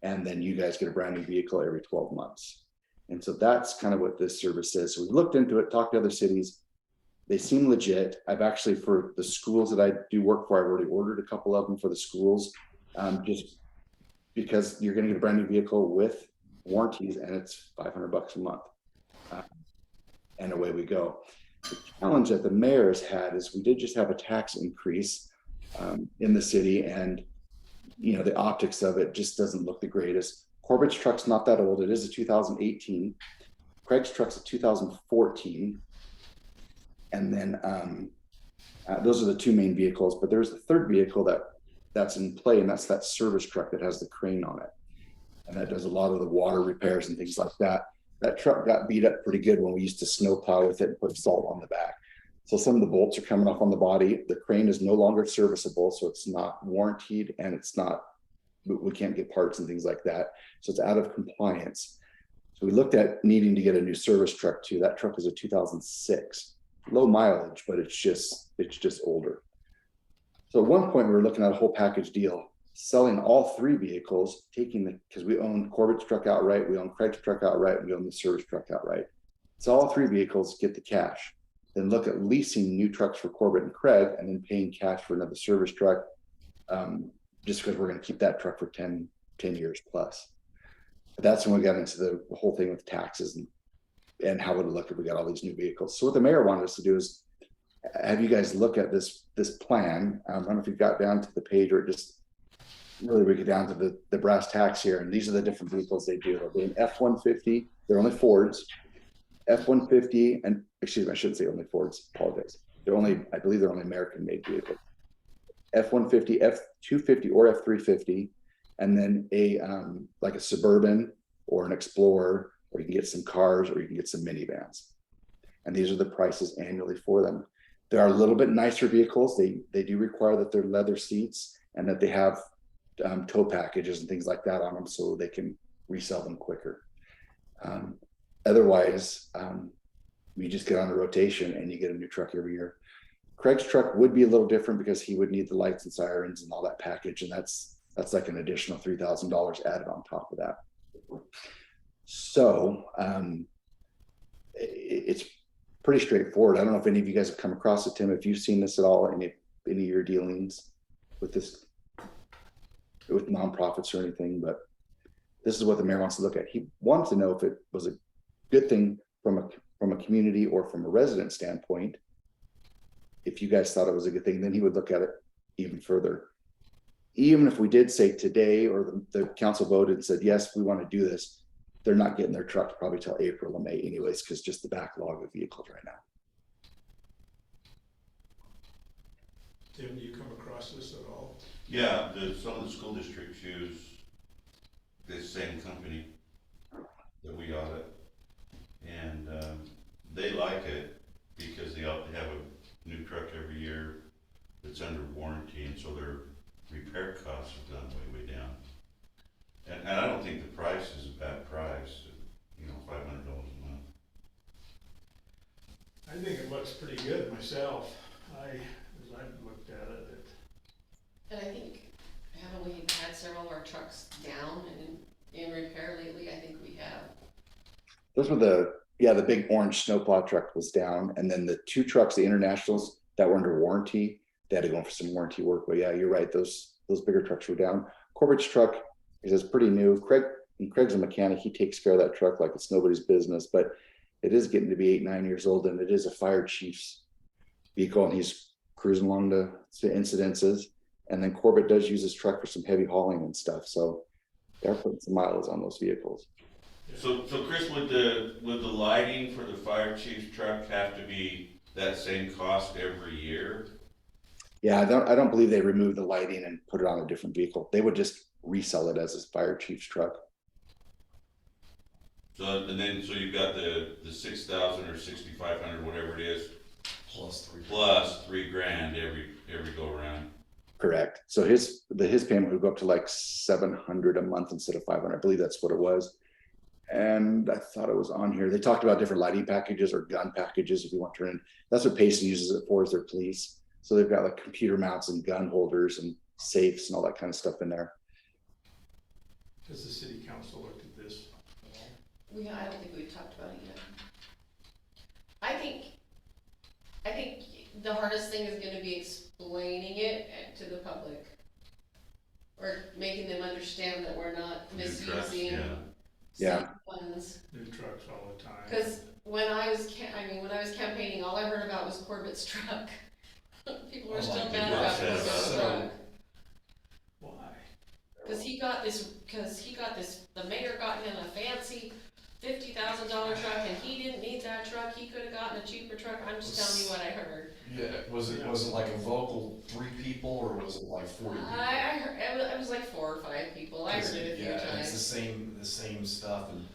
And then you guys get a brand new vehicle every 12 months. And so that's kind of what this service is. So we looked into it, talked to other cities. They seem legit. I've actually, for the schools that I do work for, I've already ordered a couple of them for the schools, just because you're going to get a brand new vehicle with warranties and it's $500 a month. And away we go. The challenge that the mayor has had is we did just have a tax increase in the city, and you know, the optics of it just doesn't look the greatest. Corbett's truck's not that old. It is a 2018. Craig's truck's a 2014. And then those are the 2 main vehicles, but there's the 3rd vehicle that's in play, and that's that service truck that has the crane on it. And that does a lot of the water repairs and things like that. That truck got beat up pretty good when we used to snow plow with it and put salt on the back. So some of the bolts are coming off on the body. The crane is no longer serviceable, so it's not warranted, and it's not, we can't get parts and things like that. So it's out of compliance. So we looked at needing to get a new service truck too. That truck is a 2006, low mileage, but it's just older. So at one point we were looking at a whole package deal, selling all 3 vehicles, because we own Corbett's truck outright, we own Craig's truck outright, and we own the service truck outright. So all 3 vehicles, get the cash. Then look at leasing new trucks for Corbett and Craig, and then paying cash for another service truck, just because we're going to keep that truck for 10 years plus. But that's when we got into the whole thing with taxes and how would it look if we got all these new vehicles. So what the mayor wanted us to do is have you guys look at this plan. I don't know if you got down to the page, or just really we get down to the brass tacks here. And these are the different vehicles they do. They're an F-150. They're only Fords. F-150, and excuse me, I shouldn't say only Fords, apologize. I believe they're only American-made vehicles. F-150, F-250, or F-350, and then like a Suburban or an Explorer, or you can get some cars, or you can get some minivans. And these are the prices annually for them. They are a little bit nicer vehicles. They do require that they're leather seats and that they have tow packages and things like that on them, so they can resell them quicker. Otherwise, you just get on a rotation and you get a new truck every year. Craig's truck would be a little different because he would need the lights and sirens and all that package, and that's like an additional $3,000 added on top of that. So it's pretty straightforward. I don't know if any of you guys have come across it, Tim, if you've seen this at all, any of your dealings with this, with nonprofits or anything, but this is what the mayor wants to look at. He wants to know if it was a good thing from a community or from a resident standpoint. If you guys thought it was a good thing, then he would look at it even further. Even if we did say today, or the council voted and said, yes, we want to do this, they're not getting their trucks probably till April or May anyways, because just the backlog of vehicles right now. Tim, do you come across this at all? Yeah, some of the school districts use this same company that we audit. And, they like it because they have a new truck every year that's under warranty, and so their repair costs have gone way, way down. And I don't think the price is a bad price, you know, $500 a month. I think it looks pretty good myself. As I've looked at it, And I think, haven't we had several of our trucks down and in repair lately? I think we have. Those were the big orange snowplow truck was down, and then the two trucks, the internationals that were under warranty, they had to go in for some warranty work. But yeah, you're right, those bigger trucks were down. Corbett's truck is pretty new. Craig's a mechanic, he takes care of that truck like it's nobody's business, but it is getting to be 8-9 years old, and it is a fire chief's vehicle, and he's cruising along to incidences. And then Corbett does use his truck for some heavy hauling and stuff, so they're putting some miles on those vehicles. So Chris, would the lighting for the fire chief's truck have to be that same cost every year? Yeah, I don't believe they removed the lighting and put it on a different vehicle. They would just resell it as a fire chief's truck. So you've got the 6,000 or 6,500, whatever it is, Plus $3,000 every go around. Correct. So his payment would go up to like $700 a month instead of $500. I believe that's what it was. And I thought it was on here. They talked about different lighting packages or gun packages if you want to turn in. That's what Payson uses it for, is their police. So they've got like computer mounts and gun holders and safes and all that kind of stuff in there. has the city council looked at this at all? I don't think we've talked about it yet. I think the hardest thing is gonna be explaining it to the public. Or making them understand that we're not New trucks, misusing Yeah. city funds. New trucks all the time. Cause when I was campaigning, all I heard about was Corbett's truck. People were Oh, still my mad goodness. about Corbett's So- truck. Why? Cause he got this, the mayor got him a fancy $50,000 truck and he didn't need that truck, he could've gotten a cheaper truck, I'm just telling you what I heard. Yeah, was it like a vocal 3 people, or was it like 40 people? I heard, it was like 4 or 5 people, I heard it a few Yeah, and it's times. the same stuff, and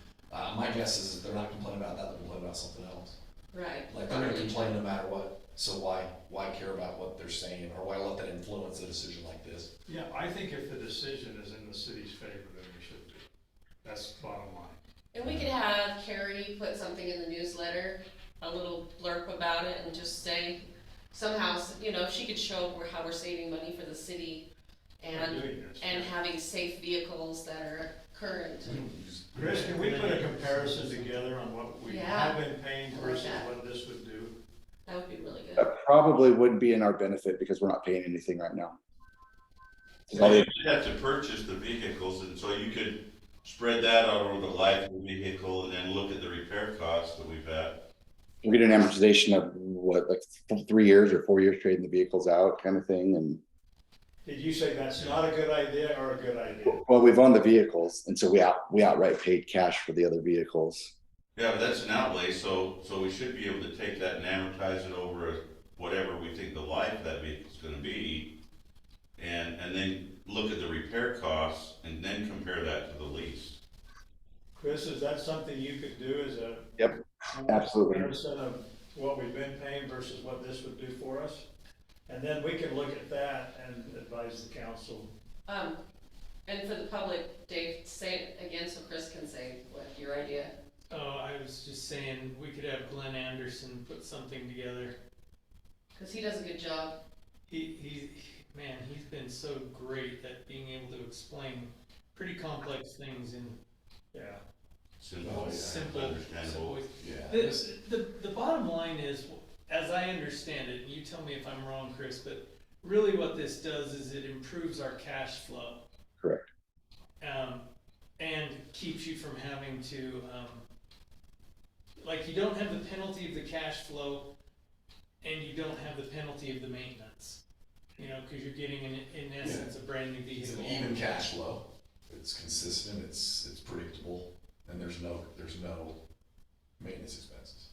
my guess is that they're not complaining about that, they're complaining about something else. Right. Like, they're gonna complain no matter what, so why care about what they're saying, or why let that influence a decision like this? Yeah, I think if the decision is in the city's favor, then we should do. That's the bottom line. And we could have Carrie put something in the newsletter, a little blurb about it, and just say, somehow, if she could show how we're saving money for the city by and doing this. having safe vehicles that are current. We don't use- Chris, can we put a comparison together on what we Yeah. have been paying I like versus that. what this would do? That would be really good. That probably would be in our benefit because we're not paying anything right now. So you have to purchase the vehicles, and so you could spread that out over the life of the vehicle and then look at the repair costs that we've had. We get an amortization of what, like 3 years or 4 years trading the vehicles out kind of thing. And Did you say that's not a good idea or a good idea? well, we've owned the vehicles, and so we outright paid cash for the other vehicles. Yeah, but that's an outlay, so we should be able to take that and amortize it over whatever we think the life of that vehicle's gonna be. And then look at the repair costs and then compare that to the lease. Chris, is that something you could do as a? Yep, absolutely. Comparison of what we've been paying versus what this would do for us? And then we can look at that and advise the council. And for the public, Dave, say it again so Chris can say what your idea. Oh, I was just saying, we could have Glenn Anderson put something together. Cause he does a good job. He's been so great at being able to explain pretty complex things in Yeah. Simple, simple, understandable. Yeah. The bottom line is, as I understand it, and you tell me if I'm wrong, Chris, but really what this does is it improves our cash flow. Correct. And keeps you from having to, you don't have the penalty of the cash flow, and you don't have the penalty of the maintenance. Cause you're getting in essence a brand new It's vehicle. an even cash flow, it's consistent, it's predictable, and there's no maintenance expenses.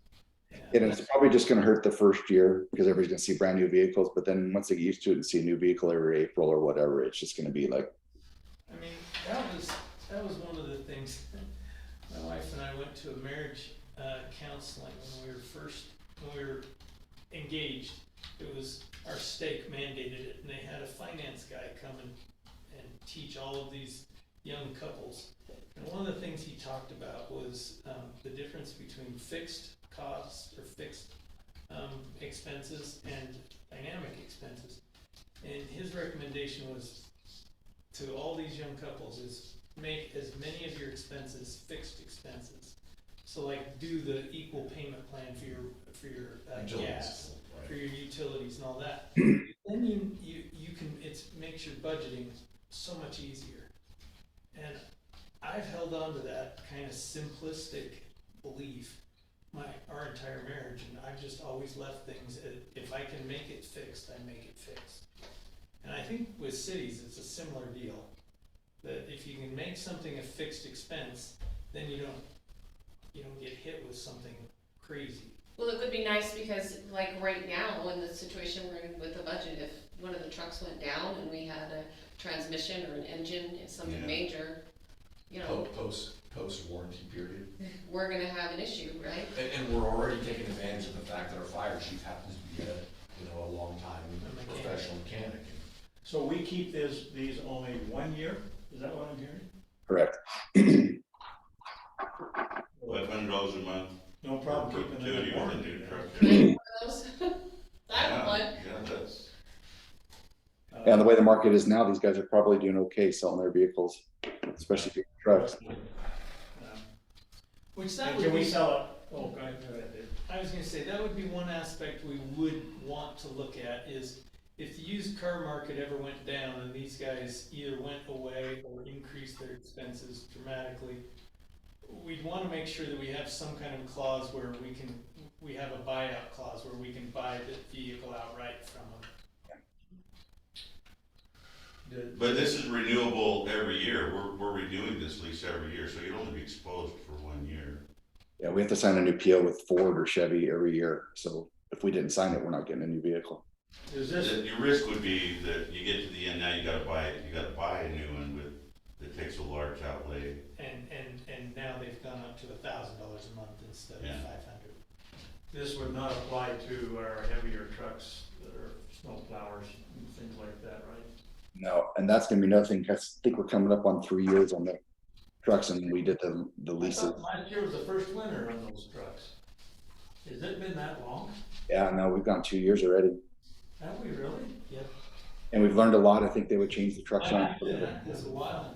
Yeah. And it's probably just gonna hurt the first year because everybody's gonna see brand new vehicles, but then once they get used to it and see a new vehicle every April or whatever, it's just gonna be like, I mean, that was one of the things, my wife and I went to a marriage, counseling when we were engaged. It was, our stake mandated it, and they had a finance guy come and teach all of these young couples. And one of the things he talked about was, the difference between fixed costs or fixed, expenses and dynamic expenses. And his recommendation was to all these young couples is make as many of your expenses fixed expenses. So like do the equal payment plan for your Utilities, gas, right. for your utilities and all that. Then you can, makes your budgeting so much easier. And I've held on to that kind of simplistic belief our entire marriage, and I've just always left things, if I can make it fixed, I make it fixed. And I think with cities, it's a similar deal, that if you can make something a fixed expense, then you don't get hit with something crazy. Well, it would be nice because like right now, in the situation we're in with the budget, if one of the trucks went down and we had a transmission or an engine, something Yeah. major, you know, Post warranty period. we're gonna have an issue, right? And we're already taking advantage of the fact that our fire chief happens to be a long time A mechanic. professional mechanic. So we keep these only 1 year? Is that what I'm hearing? correct. $500 a month. No problem For keeping them perpetuity in with a warranty new then. truck. One of those. That Yeah, one. yeah, that's, And the way the market is now, these guys are probably doing okay selling their vehicles, especially big trucks. Which that And would can we be, sell it? Oh, go ahead, Dave. I was gonna say, that would be one aspect we would want to look at is if the used car market ever went down and these guys either went away or increased their expenses dramatically, we'd wanna make sure that we have some kind of clause where we have a buyout clause where we can buy the vehicle outright from them. but this is renewable every year. We're renewing this lease every year, so you'd only be exposed for 1 year. Yeah, we have to sign a new PO with Ford or Chevy every year. So if we didn't sign it, we're not getting a new vehicle. Is this, Your risk would be that you get to the end, now you gotta buy a new one that takes a large outlay. And now they've gone up to $1,000 a month instead of Yeah. $500. this would not apply to our heavier trucks that are snow plowers and things like that, right? No, and that's gonna be another thing. I think we're coming up on 3 years on the trucks and we did the I leases. thought last year was the first winter on those trucks. Has it been that long? Yeah, no, we've gone 2 years already. Have we really? Yep. And we've learned a lot. I think they would change the trucks on. That's a while.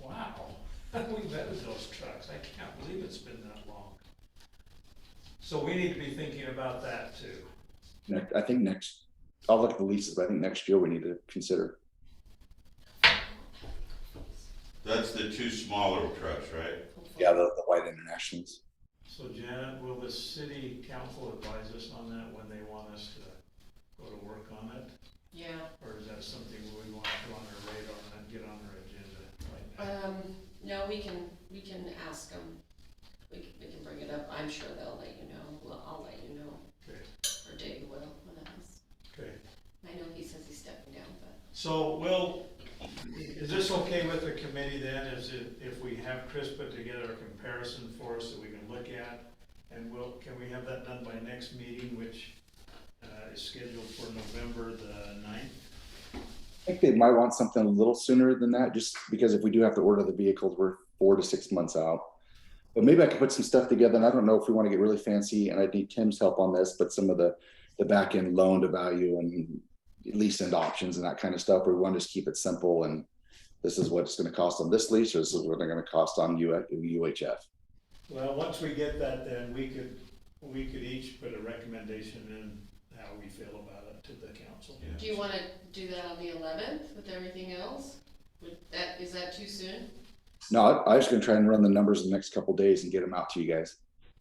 Wow. We vetted those trucks. I can't believe it's been that long. So we need to be thinking about that too. I think next, I'll look at the leases, but I think next year we need to consider. That's the two smaller trucks, right? Yeah, the white internationals. So Janet, will the city council advise us on that when they want us to go to work on it? Yeah. Or is that something we want to put on our radar and get on our agenda right now? No, we can ask them. We can bring it up. I'm sure they'll let you know. Well, I'll let you know. Okay, Or Dave will when it is. okay. I know he says he's stepping down, but. So is this okay with the committee then, if we have Chris put together a comparison for us that we can look at? And can we have that done by next meeting, which is scheduled for November the 9th? I think they might want something a little sooner than that, just because if we do have to order the vehicles, we're 4 to 6 months out. But maybe I could put some stuff together, and I don't know if we want to get really fancy, and I need Tim's help on this, but some of the back end loan to value and lease end options and that kind of stuff, or we want to just keep it simple and this is what it's going to cost on this lease, or this is what they're going to cost on UHF. Well, once we get that, then we could each put a recommendation in how we feel about it to the council. Yeah. Do you wanna do that on the 11th with everything else? Is that too soon? No, I was going to try and run the numbers in the next couple of days and get them out to you guys.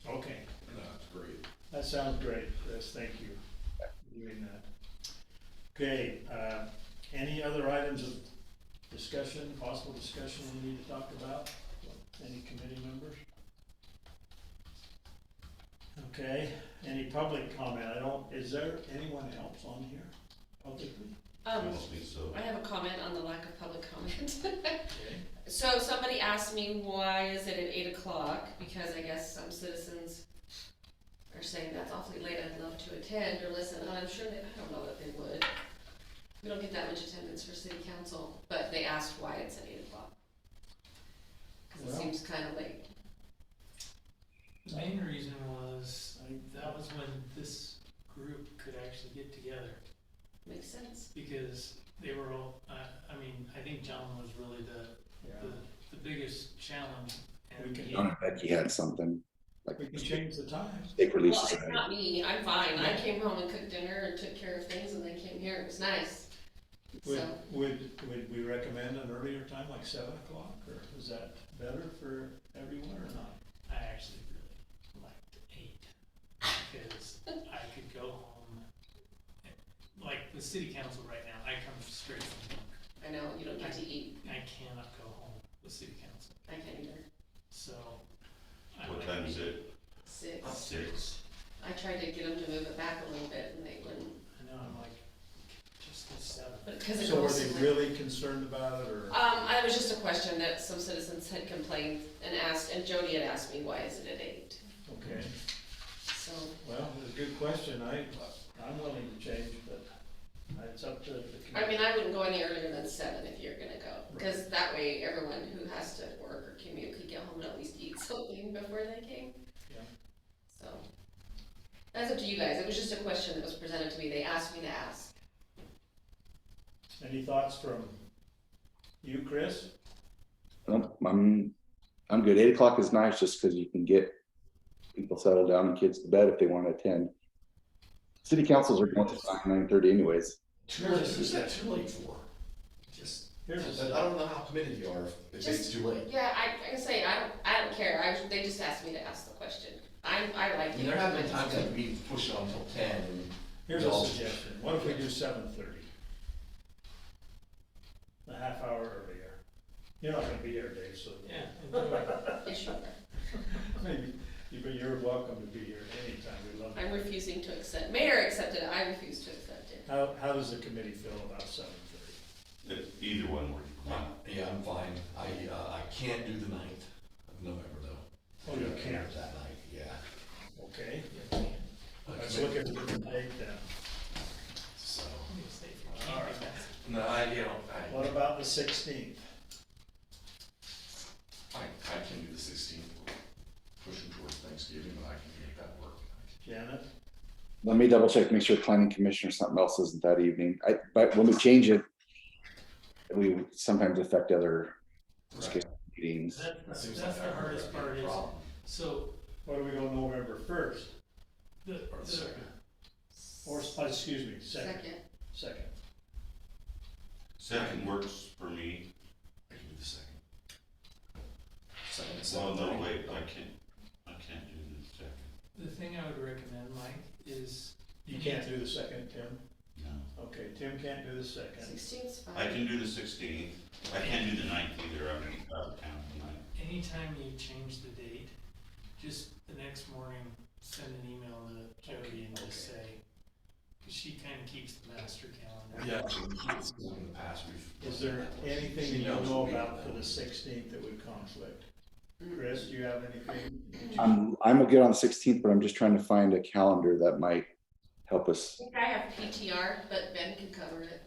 Okay, No, it's great. that sounds great, Chris, thank you for doing that. Okay, any other items of discussion, possible discussion we need to talk about? Any committee members? Okay, any public comment? Is there anyone else on here publicly? I don't think so. I have a comment on the lack of public comment. Okay. So somebody asked me, why is it at 8 o'clock? Because I guess some citizens are saying that's awfully late, I'd love to attend or listen, and I'm sure I don't know that they would. We don't get that much attendance for city council, but they asked why it's at 8 o'clock. Cause it Well- seems kinda late. The main reason was, that was when this group could actually get together, Makes sense. because they were all, I mean, I think John was really Yeah, the biggest challenge. We And can- he- John and Becky had something, like we can change the time. state Well, release it's society. not me, I'm fine. I came home and cooked dinner and took care of things and then came here. It was nice. So, Would we recommend an earlier time, like 7 o'clock, or is that better for everyone or not? I actually really liked 8, because I could go home, like the city council right now, I come straight from work. I know, you don't get to eat. I cannot go home with city council, I can't either. so. I What like time is 8. it? 6. 6. I tried to get them to move it back a little bit and they wouldn't. I know, I'm like, just the 7. But because it So were goes. they really concerned about it, or? It was just a question that some citizens had complained and asked, and Jody had asked me, why is it at 8? Okay, So, well, it's a good question. I'm willing to change, but it's up to the I committee. mean, I wouldn't go any earlier than 7 if you're gonna go. Because that way everyone who has to work or commute could get home and at least eat something before they came. Yeah. So, that's up to you guys. It was just a question that was presented to me. They asked me to ask. Any thoughts from you, Chris? Nope, I'm good. 8 o'clock is nice just because you can get people settled down and kids to bed if they want to attend. City councils are going to 9:30 anyways. Who's that too late for? Just, I Here's don't know how committed you are if it's too late. Yeah, I can say, I don't care. they just asked me to ask the question. I like I mean, there have been times that we push it on until 10 and. Here's a suggestion. What if we do 7:30? A half hour earlier. You're not gonna be here, Dave, so. Yeah, enjoy it. issue. Maybe, you're welcome to be here anytime. We love I'm you. refusing to accept. Mayor accepted it. I refuse to accept it. How does the committee feel about 7:30? Either one works. Yeah, I'm fine. I can't do the 9th of November though. Oh, you can't. That night, yeah. Okay, Yeah, man. let's look at the date then. So, I'm gonna stay for camping. no, What about the 16th? I can do the 16th. We're pushing towards Thanksgiving, but I can make that work. Janet? Let me double check, make sure planning commission or something else isn't that evening. But when we change it, we sometimes affect other meetings. That's Seems the like that would hardest be a part is, problem. so, What do we go November 1st? the, Or the second. Or, excuse me, second. Second. Second works for me. I can do the 2nd. Second at Well, no, 7:30. wait, I can't do the second. the thing I would recommend, Mike, is. You can't do the second, Tim? No. Okay, Tim can't do the second. 16th's fine. I can do the 16th. I can't do the 9th either. I'm out of town tonight. Anytime you change the date, just the next morning, send an email to Jody and just say, cause she kinda keeps the master calendar. Yeah, so in the past, we've. Is there anything She you knows know what we about have for the done. 16th that would conflict? Mm. Chris, do you have anything? I'm good on the 16th, but I'm just trying to find a calendar that might help us. I think I have PTR, but Ben can cover it.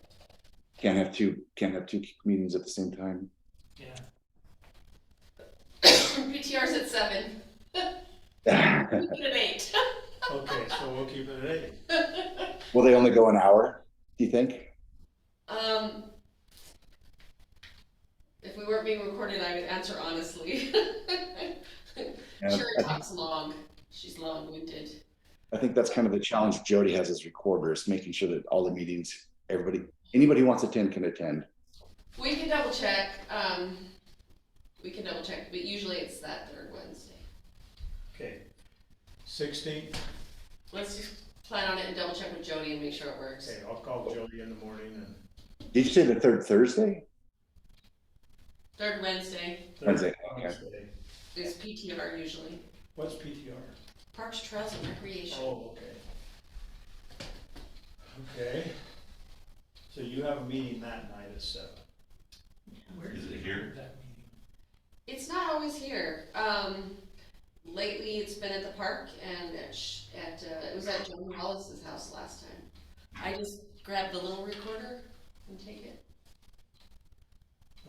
Can't have two meetings at the same time. Yeah, PTR's at 7. Keep it at 8. Okay, so we'll keep it at 8. Will they only go an hour, do you think? If we weren't being recorded, I would answer honestly. Yeah, Sherry talks long. She's long-winded. I think that's kind of the challenge Jody has as recorder, is making sure that all the meetings, anybody who wants to attend can attend. We can double check, but usually it's that third Wednesday. Okay. 16th, Let's just plan on it and double check with Jody and make sure it works. okay, I'll call Jody in the morning and. Did you say the third Thursday? Third Wednesday. Third Wednesday, okay. Wednesday. is PTR usually. What's PTR? Parks, Trails and Recreation. Oh, okay. Okay. So you have a meeting that night at 7. Where Is did it you here? have that meeting? It's not always here. Lately it's been at the park and it was at John Hollis's house last time. I just grabbed the little recorder and take it.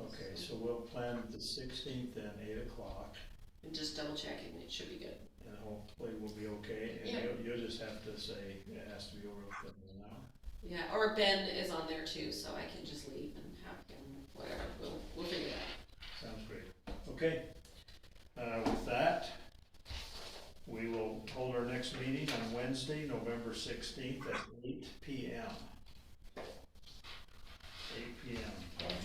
Okay, so we'll plan the 16th and 8 o'clock, And just double check it and it should be good. and hopefully we'll be okay. And Yeah. you'll just have to say it has to be over within an hour. Yeah, or Ben is on there too, so I can just leave and have him, whatever, we'll figure it out. Sounds great. Okay. With that, we will hold our next meeting on Wednesday, November 16th at 8 p.m. 8 p.m.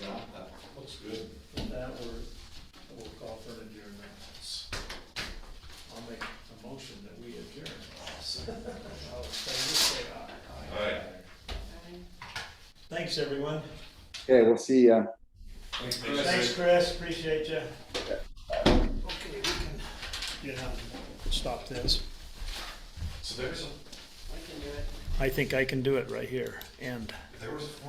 John, that looks good. With that, we'll call for an adjournment. I'll make a motion that we adjourn. All in favor, say aye. Aye. Thanks, everyone. Okay, we'll see ya. Thanks, Thanks, Chris, appreciate you. Okay, we can, stop this. So there's a, I can do it. I think I can do it right here, and. there was a